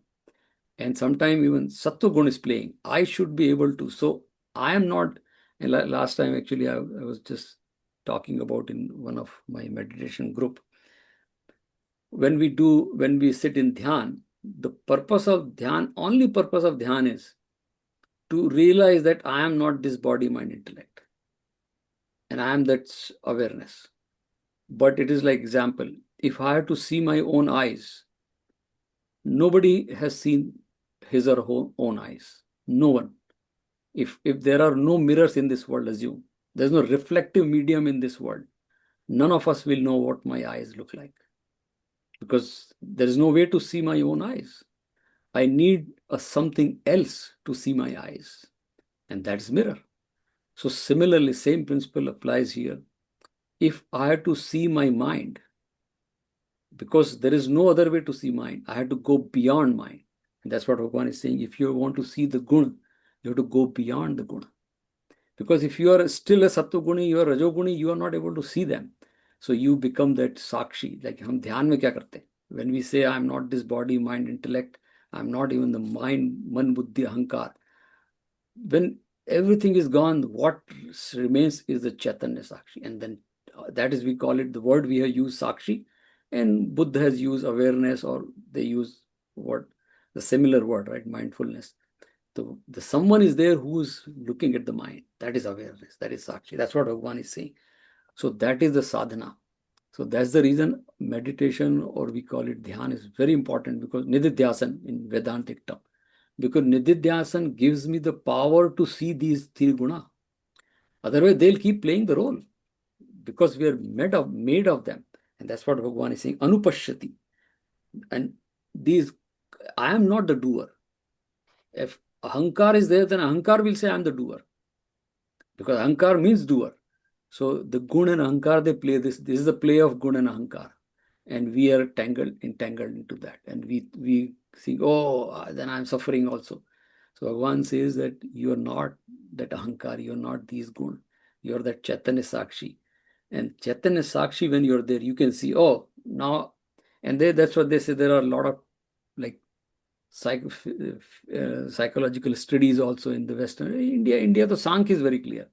And sometimes even sattva guna is playing. I should be able to. So I am not, and last time actually I was just talking about in one of my meditation group. When we sit in dhyan, the purpose of dhyan, only purpose of dhyan is to realize that I am not this body, mind, intellect. And I am that awareness. But it is like example, if I have to see my own eyes, nobody has seen his or her own eyes. No one. If there are no mirrors in this world, assume there's no reflective medium in this world, none of us will know what my eyes look like, because there is no way to see my own eyes. I need something else to see my eyes, and that's mirror. So similarly, same principle applies here. If I have to see my mind, because there is no other way to see mind, I have to go beyond mind. And that's what Bhagavan is saying. If you want to see the guna, you have to go beyond the guna. Because if you are still a sattva-guni, you are rajoguni, you are not able to see them. So you become that sakshi. Like hum dhyan mein kya karte? When we say, I'm not this body, mind, intellect, I'm not even the mind, man, buddhi, ahankar. When everything is gone, what remains is the chaitanya sakshi. And then that is, we call it, the word we have used, sakshi. And Buddha has used awareness, or they use the similar word, right? Mindfulness. The someone is there who is looking at the mind. That is awareness. That is sakshi. That's what Bhagavan is saying. So that is the sadhana. So that's the reason meditation, or we call it dhyan, is very important, because nididhyasan in Vedantic term. Because nididhyasan gives me the power to see these three guna. Otherwise, they'll keep playing the role, because we are made of them. And that's what Bhagavan is saying, anupashyati. And these, I am not the doer. If ahankar is there, then ahankar will say, I'm the doer. Because ahankar means doer. So the gun and ahankar, they play this. This is the play of gun and ahankar. And we are entangled into that. And we think, oh, then I'm suffering also. So Bhagavan says that you are not that ahankar, you are not these gun. You are that Chaitanya Sakshi. And Chaitanya Sakshi, when you're there, you can see, oh, now, and that's what they say. There are a lot of like psychological studies also in the Western India. The Sankhya is very clear.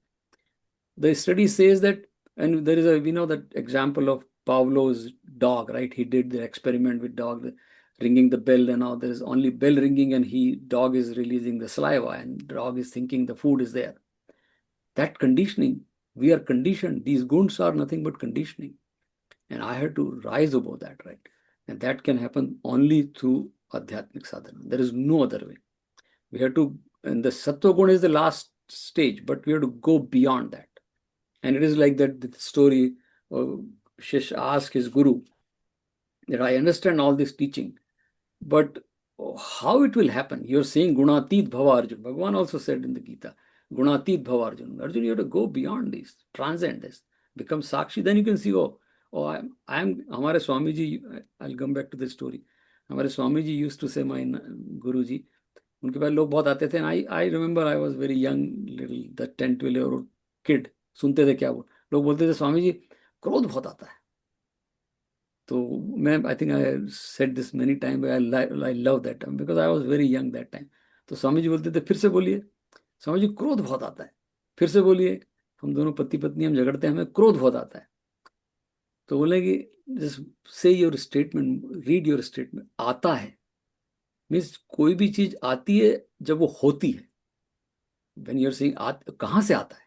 The study says that, and there is we know that example of Pavlov's dog, right? He did the experiment with dog, ringing the bell, and now there is only bell ringing, and dog is releasing the saliva, and dog is thinking the food is there. That conditioning, we are conditioned. These guns are nothing but conditioning. And I had to rise above that, right? And that can happen only through adhyatmic sadhana. There is no other way. We have to, and the sattva guna is the last stage, but we have to go beyond that. And it is like that the story Shish asked his guru that I understand all this teaching, but how it will happen? You're saying gunatit bhava Arjun. Bhagavan also said in the Gita, gunatit bhava Arjun. Arjun, you have to go beyond this, transcend this, become sakshi. Then you can see, I'm Hamare Swamiji, I'll come back to the story. हमारे Swami ji used to say, my guru ji, उनके पास लोग बहुत आते थे। I I remember I was very young, little the 10 to 11 kid, सुनते थे क्या वो लोग बोलते थे, स्वामी जी क्रोध बहुत आता है। तो मैं, I think I said this many time, I love that time because I was very young that time. तो स्वामी जी बोलते थे फिर से बोलिए, स्वामी जी क्रोध बहुत आता है, फिर से बोलिए। हम दोनों पति पत्नी हम झगड़ते हैं, हमें क्रोध बहुत आता है। तो बोले कि just say your statement, read your statement, आता है मीन्स कोई भी चीज आती है जब वो होती है। व्हेन यूर सेइंग कहाँ से आता है,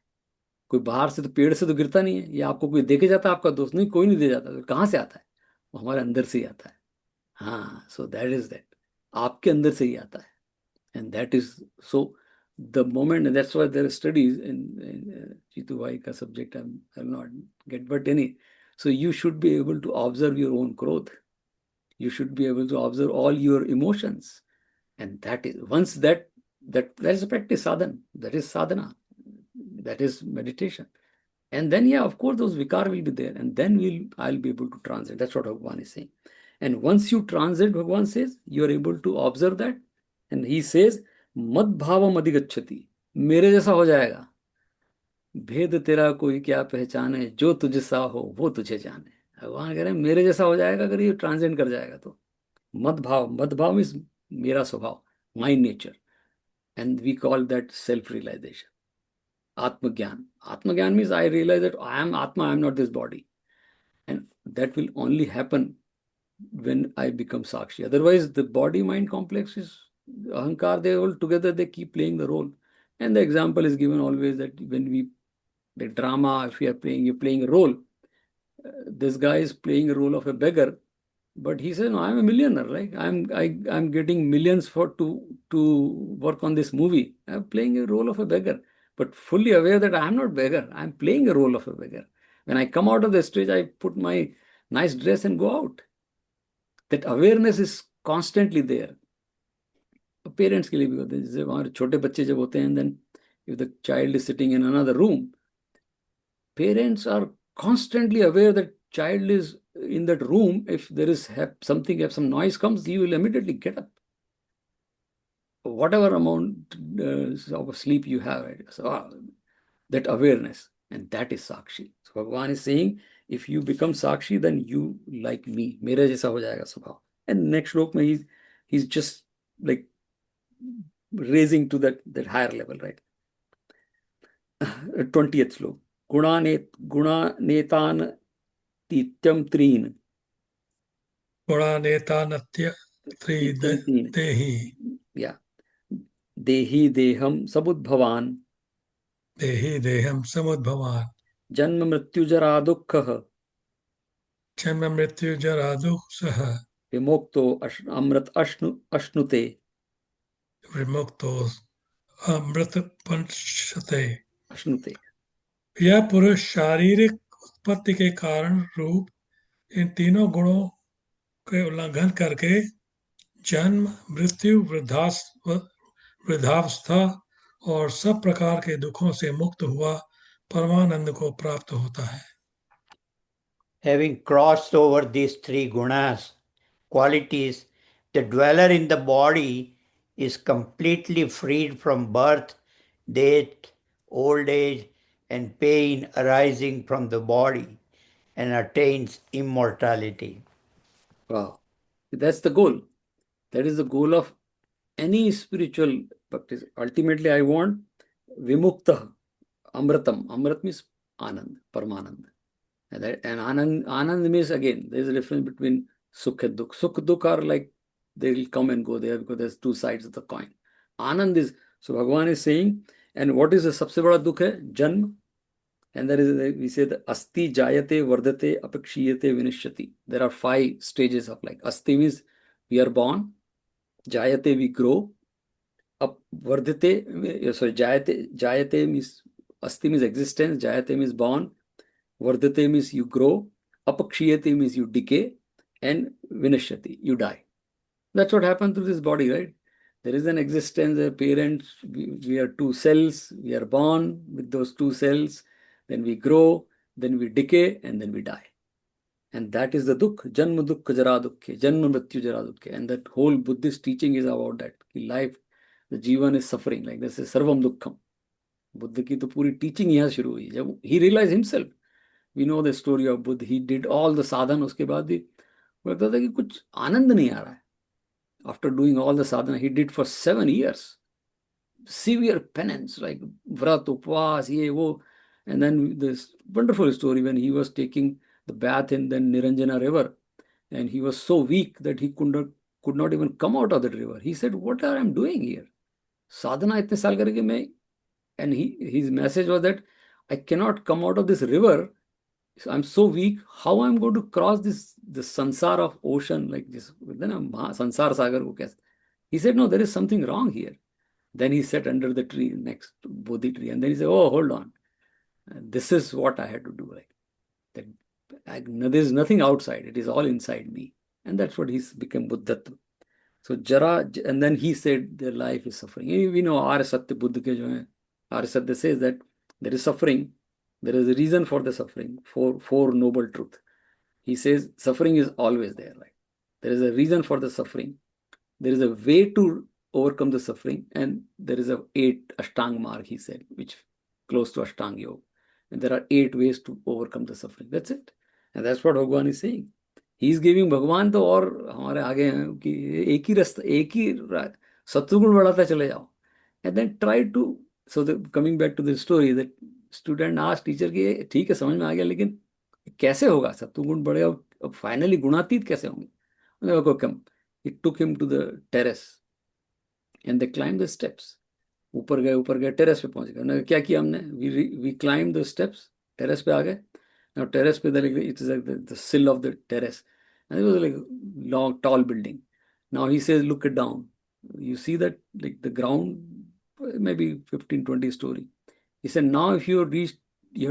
कोई बाहर से तो पेड़ से तो गिरता नहीं है, या आपको कोई देके जाता है आपका दोस्त, नहीं कोई नहीं दे जाता, तो कहाँ से आता है, वो हमारे अंदर से ही आता है। हाँ, सो दैट इज दैट, आपके अंदर से ही आता है। And that is so the moment, that's why there studies in Jitu भाई का subject I will not get but any. So you should be able to observe your own growth. You should be able to observe all your emotions, and that is once that is a practice sadhana. That is sadhana. That is meditation. And then yeah, of course those vikar will be there, and then I'll be able to transit. That's what Bhagwan is saying. And once you transit, Bhagwan says you are able to observe that, and he says mad bhavam adhigacchati, मेरे जैसा हो जाएगा। भेद तेरा कोई क्या पहचाने, जो तुझसा हो वो तुझे जाने। भगवान कह रहे हैं मेरे जैसा हो जाएगा अगर ये ट्रांसेंड कर जाएगा तो। मद भाव इज मेरा स्वभाव, my nature, and we call that self realisation, atmagyan. Atmagyan means I realise that I am atma, I am not this body, and that will only happen when I become Sakshi. Otherwise, the body mind complex is Ahankar, they all together, they keep playing the role. And the example is given always that when we, the drama, if you are playing, you're playing a role. This guy is playing a role of a beggar, but he says, "No, I'm a millionaire. Like I'm getting millions for to work on this movie. I'm playing a role of a beggar, but fully aware that I'm not beggar. I'm playing a role of a beggar. When I come out of the stage, I put my nice dress and go out. That awareness is constantly there. Parents के लिए भी होते हैं, जैसे हमारे छोटे बच्चे जब होते हैं, then if the child is sitting in another room, parents are constantly aware that child is in that room. If there is something, if some noise comes, you will immediately get up, whatever amount of sleep you have, right? So that awareness, and that is sakshi. So Bhagavan is saying, if you become sakshi, then you like me, मेरे जैसा हो जाएगा स्वभाव. And next श्लोक में he's just like raising to that higher level, right? 20th श्लोक, गुणानेतान तीत्यम त्रीन, गुणानेतानत्य तीत्यम तीन, देहि, या देही देहम समुद्भवान, देहि देहम समुद्भवान, जन्म मृत्यु जरा दुख, जन्म मृत्यु जरा दुःसह, विमुक्तो अमृत अश्नुते। विमुक्तो अमृत पंचते। अश्नुते, यह पुरुष शारीरिक उत्पत्ति के कारण रूप इन तीनों गुणों के उल्लंघन करके जन्म मृत्यु वृद्धावस्था और सब प्रकार के दुखों से मुक्त हुआ परमानंद को प्राप्त होता है। Having crossed over these three gunas, qualities, the dweller in the body is completely freed from birth, death, old age, and pain arising from the body, and attains immortality. wow, that's the goal. That is the goal of any spiritual practice. Ultimately, I want vimukta amritam. Amrit means anand, paramanand. And anand means, again, there's a difference between sukh and dukh. Sukh, dukh are like, they will come and go there because there's two sides of the coin. Anand is, so Bhagavan is saying, and what is the sabse bada dukh hai? Janm. And there is, we say the asti, jayate, vardate, apakshiyate, vinishyati. There are 5 stages of life. Asti means we are born, jayate we grow, up vardate, sorry, jayate means, asti means existence, jayate means born, vardate means you grow, apakshiyate means you decay, and vinashyati, you die. That's what happened to this body, right? There is an existence, a parent, we are 2 cells, we are born with those 2 cells, then we grow, then we decay, and then we die. And that is the dukh, janma dukkha jara dukkhe, janma mrityu jara dukkhe. And that whole Buddhist teaching is about that. Life, the jivan is suffering. Like this is sarvam dukkham. Buddha की तो पूरी teaching यहाँ शुरू हुई जब he realise himself. We know the story of Buddha. He did all the sadhana. उसके बाद भी लगता था कि कुछ आनंद नहीं आ रहा है. After doing all the Sadhana he did for 7 years severe penance like vrat upvas ye wo. And then this wonderful story when he was taking the bath in the Niranjana river, and he was so weak that he could not even come out of that river. He said, what am I doing here? Sadhana itne saal karke main. And his message was that I cannot come out of this river. So I'm so weak. How I'm going to cross this sansar of ocean like this? Then sansar sagar ko kaise? He said, no, there is something wrong here. Then he sat under the tree next to Bodhi tree, and then he said, oh, hold on. This is what I had to do. Like that, there's nothing outside. It is all inside me. And that's what he's become Buddhatva. So Jara, and then he said their life is suffering. We know Arya Satya Buddha ke jo hai, Arya Satya says that there is suffering. There is a reason for the suffering, for noble truth. He says suffering is always there. Right? There is a reason for the suffering. There is a way to overcome the suffering, and there is a 8 Ashtang mark, he said, which close to Ashtang Yoga. And there are 8 ways to overcome the suffering. That's it. And that's what Bhagwan is saying. He is giving Bhagwan तो और हमारे आगे हैं कि एक ही रास्ता, एक ही सत्वगुण बढ़ाता चले जाओ. And then try to, so coming back to the story, that student asked teacher कि ठीक है समझ में आ गया लेकिन कैसे होगा सत्वगुण बढ़ेगा, फाइनली गुणातीत कैसे होंगे? It took him to the terrace and they climbed the steps. ऊपर गए टेरेस पे पहुंच गए. क्या किया हमने? We climbed the steps, terrace पे आ गए. Now terrace पे it is like the sill of the terrace, and it was like long tall building. Now he says look it down. You see that like the ground maybe 15-20 story. He said now if you have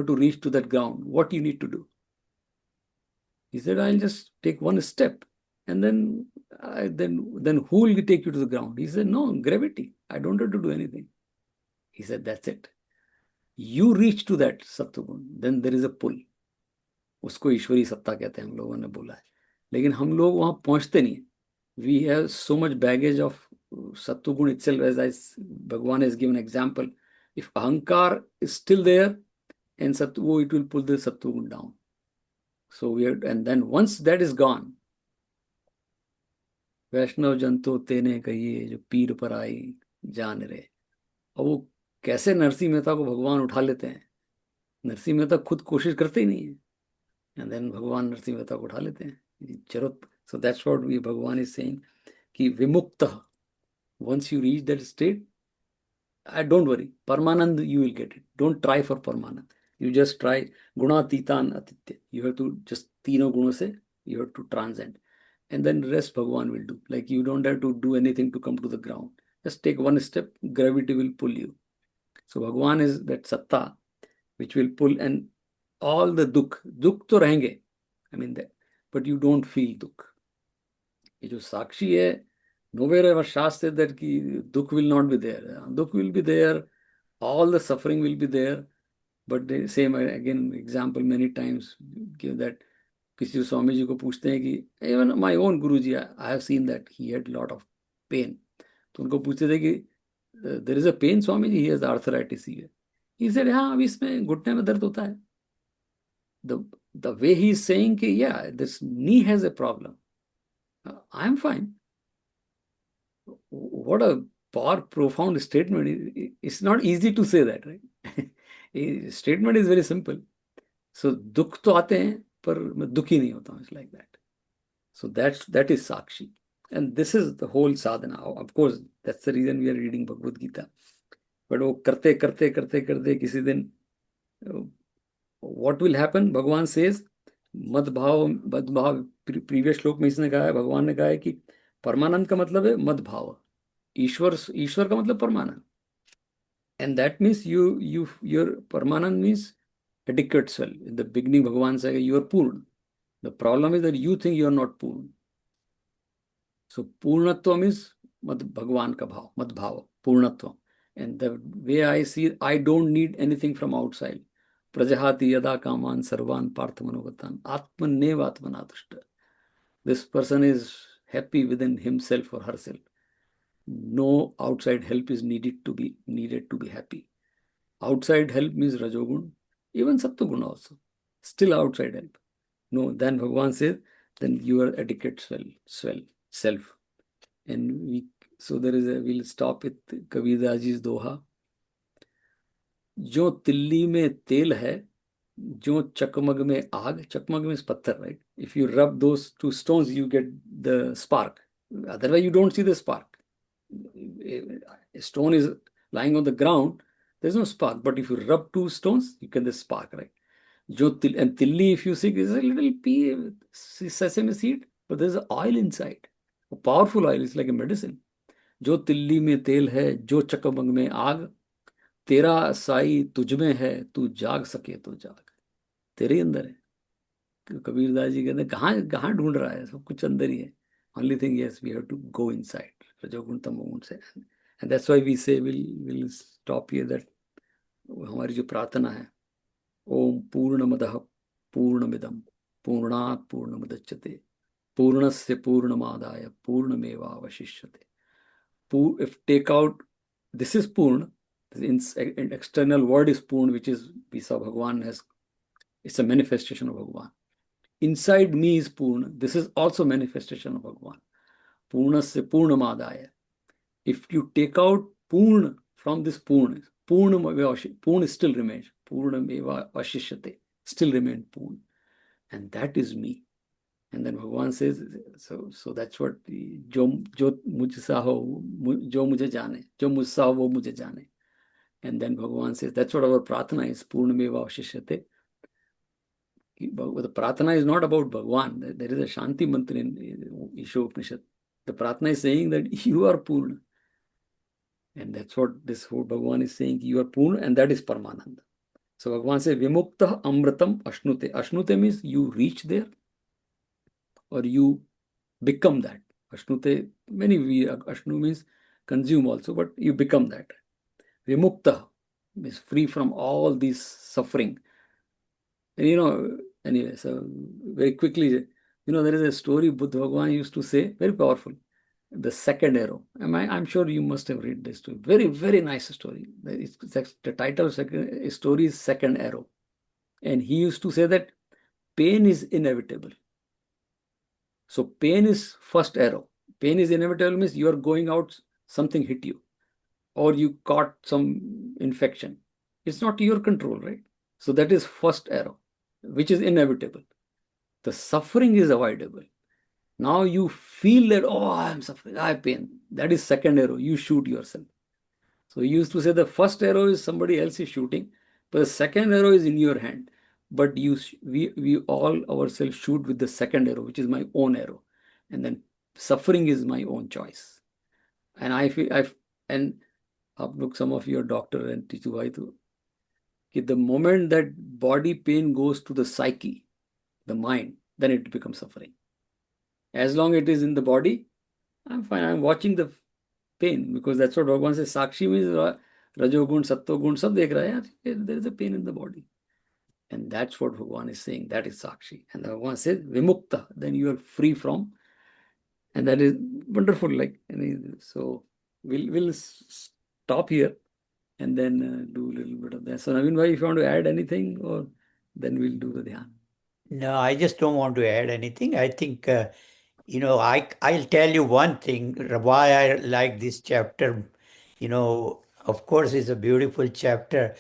to reach to that ground, what you need to do? He said I'll just take one step, and then who will take you to the ground? He said no, gravity. I don't have to do anything. He said that's it. You reach to that Sattvagun, then there is a pull. उसको ईश्वरी सत्ता कहते हैं, हम लोगों ने बोला है. लेकिन हम लोग वहां पहुंचते नहीं. We have so much baggage of सत्वगुण itself, as Bhagwan has given example. If ahankar is still there and sattva, it will pull the sattvagun down. So and then once that is gone, वैष्णव जंतो तेने कहिए जो पीर पर आई जान रे. अब वो कैसे नरसिंह मेहता को भगवान उठा लेते हैं. नरसिंह मेहता खुद कोशिश करते ही नहीं है, and then भगवान नरसिंह मेहता को उठा लेते हैं. चरत. So that's what Bhagwan is saying कि विमुक्त, once you reach that state, don't worry, Paramanand you will get it. Don't try for Paramanand. You just try Gunatitan Atitya. You have to just तीनों गुणों से you have to transcend, and then rest Bhagwan will do. Like you don't have to do anything to come to the ground. Just take one step, gravity will pull you. So Bhagwan is that satta which will pull, and all the dukh तो रहेंगे, I mean that, but you don't feel dukh. ये जो साक्षी है, nowhere ever Shastra that कि dukh will not be there. Dukh will be there, all the suffering will be there, but the same again example many times give that. किसी स्वामी जी को पूछते हैं कि even my own Guruji, I have seen that he had a lot of pain. तो उनको पूछते थे कि there is a pain Swami ji, he has arthritis here. He said हाँ अभी इसमें घुटने में दर्द होता है. The way he is saying कि yeah, this knee has a problem. I am fine. What a profound statement. It's not easy to say that, right? Statement is very simple. So दुख तो आते हैं पर मैं दुखी नहीं होता हूँ. It's like that. So that is Sakshi. And this is the whole sadhana. Of course, that's the reason we are reading Bhagavad Gita. But वो करते किसी दिन what will happen? Bhagwan says, मद भाव previous श्लोक में इसने कहा है, भगवान ने कहा है कि परमानंद का मतलब है मद भाव. ईश्वर का मतलब परमानंद. And that means your Paramanand means adequate self. In the beginning, Bhagavan said you are Purna. The problem is that you think you are not Purna. So Purnatva means Bhagavan ka bhav, Mad bhava, Purnatva. And the way I see it, I don't need anything from outside. Prajahati yada kaman sarvan parthamanogatan atmanev atmanatushta. This person is happy within himself or herself. No outside help is needed to be happy. Outside help means Rajogun, even Sattvagun also. Still outside help. No, then Bhagavan says, then you are adequate self. And we'll stop with Kabir Ji's Doha. जो तिल्ली में तेल है, जो चकमग में आग, चकमग means patthar, right? If you rub those two stones, you get the spark. Otherwise, you don't see the spark. A stone is lying on the ground, there's no spark. But if you rub two stones, you get the spark, right? And tilli, if you see, is a little pea, sesame seed, but there's oil inside. A powerful oil, it's like a medicine. जो तिल्ली में तेल है, जो चकमग में आग, तेरा साई तुझ में है, तू जाग सके तो जाग, तेरे अंदर है। कबीर दास जी कहते हैं कहाँ कहाँ ढूंढ रहा है, सब कुछ अंदर ही है। Only thing yes we have to go inside रजोगुण तमोगुण से। And that's why we say will stop here that हमारी जो प्रार्थना है, ओम पूर्णमदः पूर्णमिदं पूर्णात् पूर्णमुदच्यते पूर्णस्य पूर्णमादाय पूर्णमेवावशिष्यते। If take out, this is Purna, in external word is Purna, which is, we saw Bhagavan has, it's a manifestation of Bhagavan. Inside me is Purna, this is also manifestation of Bhagavan. Purna se Purna madaya. If you take out Purna from this Purna, Purna still remains. Purna meva ashishyate, still remains Purna. And that is me. And then Bhagavan says, so that's what jo mujhsa ho, jo mujhe jane, jo mujhsa ho wo mujhe jane. And then Bhagavan says, that's what our pratana is, Purnameva Vashishyate. The pratana is not about Bhagavan. There is a Shanti mantra in Isha Upanishad. The pratana is saying that you are Purna. And that's what this whole Bhagavan is saying, you are Purna, and that is Paramananda. So Bhagavan says, Vimukta Amritam Ashnute. Ashnute means you reach there, or you become that. Ashnute, Ashnu means consume also, but you become that. Vimukta means free from all this suffering. And anyway, so very quickly, there is a story Buddha Bhagavan used to say, very powerful, the second arrow. I'm sure you must have read this story. Very, very nice story. The title of the story is Second Arrow. And he used to say that pain is inevitable. So pain is first arrow. Pain is inevitable means you are going out, something hit you, or you caught some infection. It's not your control, right? So that is first arrow, which is inevitable. The suffering is avoidable. Now you feel that, oh, I am suffering, I have pain. That is second arrow. You shoot yourself. So he used to say the first arrow is somebody else is shooting, but the second arrow is in your hand. But we all ourselves shoot with the second arrow, which is my own arrow. And then suffering is my own choice. And I feel, and look, some of you are doctor and teach why to. The moment that body pain goes to the psyche, the mind, then it becomes suffering. As long as it is in the body, I'm fine. I'm watching the pain, because that's what Bhagavan says. Sakshi means Rajogun, Sattvagun, sab dekh raha hai. There is a pain in the body. And that's what Bhagavan is saying. That is Sakshi. And Bhagavan says, Vimukta, then you are free from. And that is wonderful. So we'll stop here and then do a little bit of that. So Naveen bhai, if you want to add anything, or then we'll do the dhyan. No, I just don't want to add anything. I think, I'll tell you one thing, why I like this chapter. Of course, it's a beautiful chapter,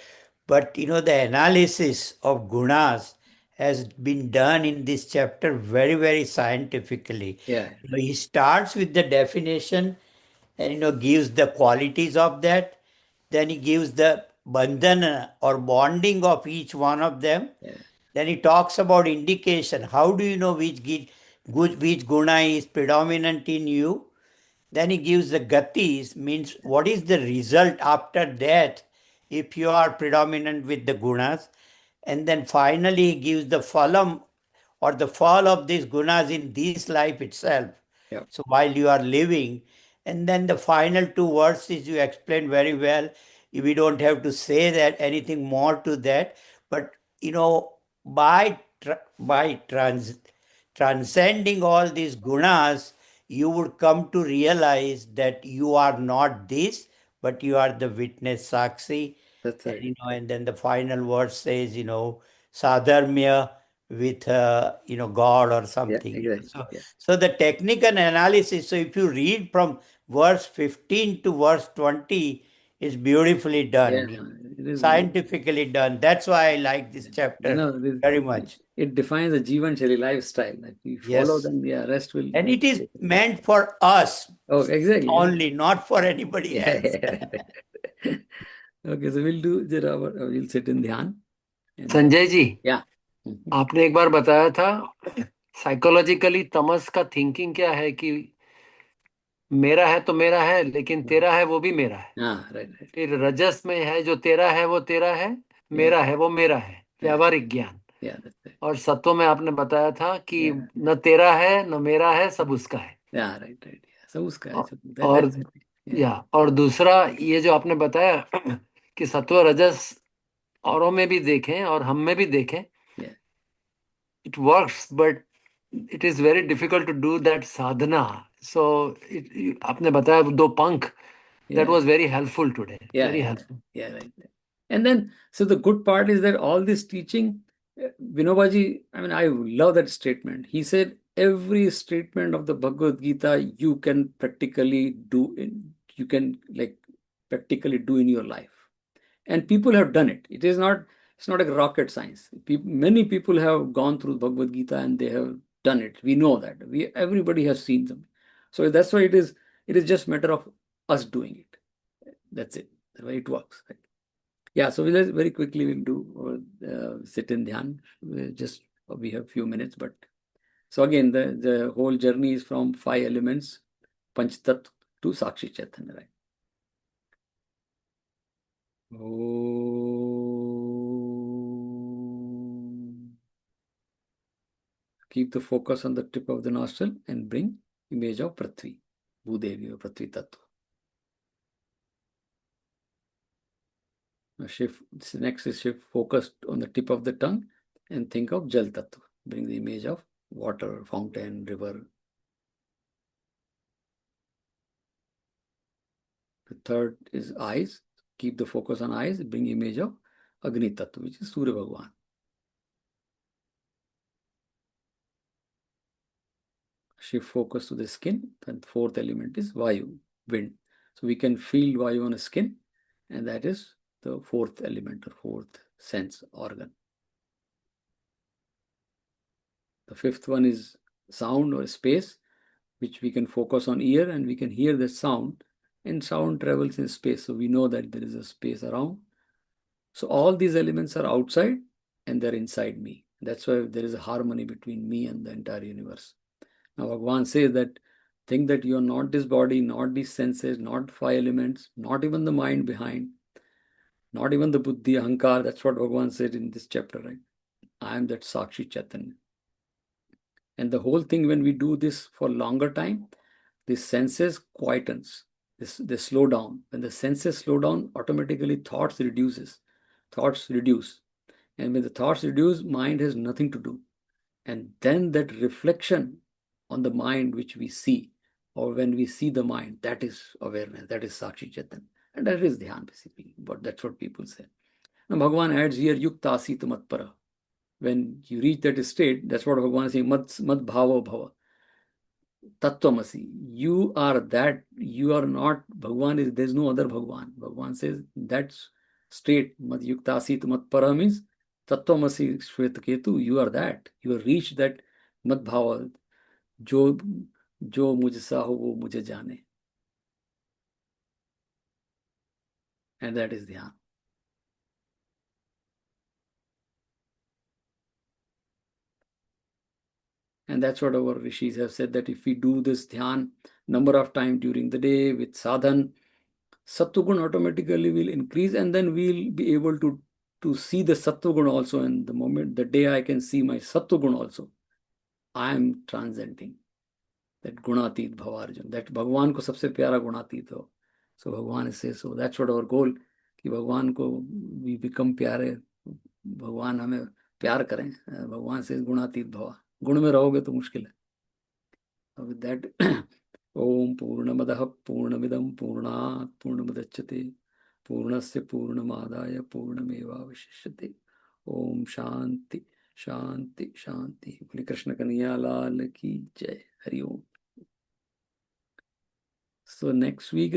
but, the analysis of gunas has been done in this chapter very, very scientifically. Yeah. He starts with the definition and, gives the qualities of that. Then he gives the bandhana or bonding of each one of them. Yeah. Then he talks about indication. How do you know which guna is predominant in you? Then he gives the gatis, means what is the result after that if you are predominant with the gunas. And then finally he gives the phalam or the fall of these gunas in this life itself. Yeah. So while you are living, and then the final two verses you explained very well. We don't have to say that anything more to that. But by transcending all these gunas, you would come to realize that you are not this, but you are the witness Sakshi. That's And, right. and then the final verse says, sadharmya with, God or Yeah, something. exactly. So, Yeah. so the technical analysis, so if you read from verse 15 to verse 20, is beautifully Yeah, done, it is. scientifically done. That's why I like this You chapter know, very much. it defines a Jivan Shailia lifestyle. If we follow, Yes. then yeah, rest will. And it is meant for us Oh, exactly. Yeah. only, not for anybody Yeah, else. yeah, right. Okay, so we'll do we'll sit in ध्यान. Sanjay ji, Yeah. आपने एक बार बताया था psychologically तमस का thinking क्या है कि मेरा है तो मेरा है, लेकिन तेरा है वो भी मेरा है। हाँ, right. फिर रजस में है जो तेरा है वो तेरा है, मेरा है वो मेरा है, व्यावहारिक ज्ञान। Yeah, that's right. और सत्व में आपने बताया था कि न तेरा है न मेरा है, सब उसका है। Yeah, right. Yeah. So उसका है. और That's it. और दूसरा ये जो आपने बताया कि सत्व रजस औरों में भी देखें और हम में भी देखें, Yeah. it works, but it is very difficult to do that sadhana. So आपने बताया दो पंख, that was very helpful today. Very helpful. Yeah, right. And then, so the good part is that all this teaching, Vinobaji, I mean, I love that statement. He said, every statement of the Bhagavad Gita you can practically do practically do in your life. And people have done it. It's not a rocket science. Many people have gone through Bhagavad Gita and they have done it. We know that. Everybody has seen them. So that's why it is just a matter of us doing it. That's it. The way it works. Right? Yeah. So we'll very quickly do sit in dhyan. We have few minutes, but so again the whole journey is from 5 elements, Panch Tattva to Sakshi Chaitanya. Right. Keep the focus on the tip of the nostril and bring image of Prithvi, Bhudevi or Prithvi Tattva. Next is shift focus on the tip of the tongue and think of Jal Tattva. Bring the image of water, fountain, river. The third is eyes. Keep the focus on eyes. Bring image of Agni Tattva, which is Surya Bhagwan. Shift focus to the skin. And fourth element is Vayu, wind. So we can feel Vayu on the skin, and that is the fourth element or fourth sense organ. The fifth one is sound or space, which we can focus on ear and we can hear the sound, and sound travels in space. So we know that there is a space around. So all these elements are outside and they're inside me. That's why there is a harmony between me and the entire universe. Now Bhagavan says that think that you are not this body, not these senses, not 5 elements, not even the mind behind, not even the buddhi, ahankar. That's what Bhagavan said in this chapter, right? I am that Sakshi Chaitanya. And the whole thing, when we do this for longer time, the senses quietens. They slow down. When the senses slow down, automatically thoughts reduces. Thoughts reduce. And when the thoughts reduce, mind has nothing to do. And then that reflection on the mind which we see, or when we see the mind, that is awareness, that is Sakshi Chaitanya. And that is Dhyan basically. But that's what people say. Now Bhagavan adds here, Yukta Asita Matpara. When you reach that state, that's what Bhagavan is saying, Mad Bhava Bhava. Tattvamasi. You are that. You are not. Bhagavan is, there's no other Bhagavan. Bhagavan says that state, Mad Yuktasit Mat Para means Tattvamasi Shvetaketu. You are that. You have reached that Mad Bhava. Jo mujhsa ho wo mujhe jane. And that is Dhyan. And that's what our rishis have said, that if we do this Dhyan number of times during the day with sadhan, Sattvagun automatically will increase, and then we'll be able to see the Sattvagun also. In the moment, the day I can see my Sattvagun also, I am transcending that Gunatit Bhavarjan. That Bhagwan ko sabse pyara Gunatit ho. So Bhagwan says so. That's what our goal, कि भगवान को we become प्यारे भगवान हमें प्यार करें, भगवान से गुणातीत भव, गुण में रहोगे तो मुश्किल है। विद दैट ओम पूर्णमदः पूर्णमिदं पूर्णात् पूर्णमुदच्यते पूर्णस्य पूर्णमादाय पूर्णमेवावशिष्यते। ओम शांति शांति शांति। बोले कृष्ण कन्हैया लाल की जय। हरि ओम। So next week is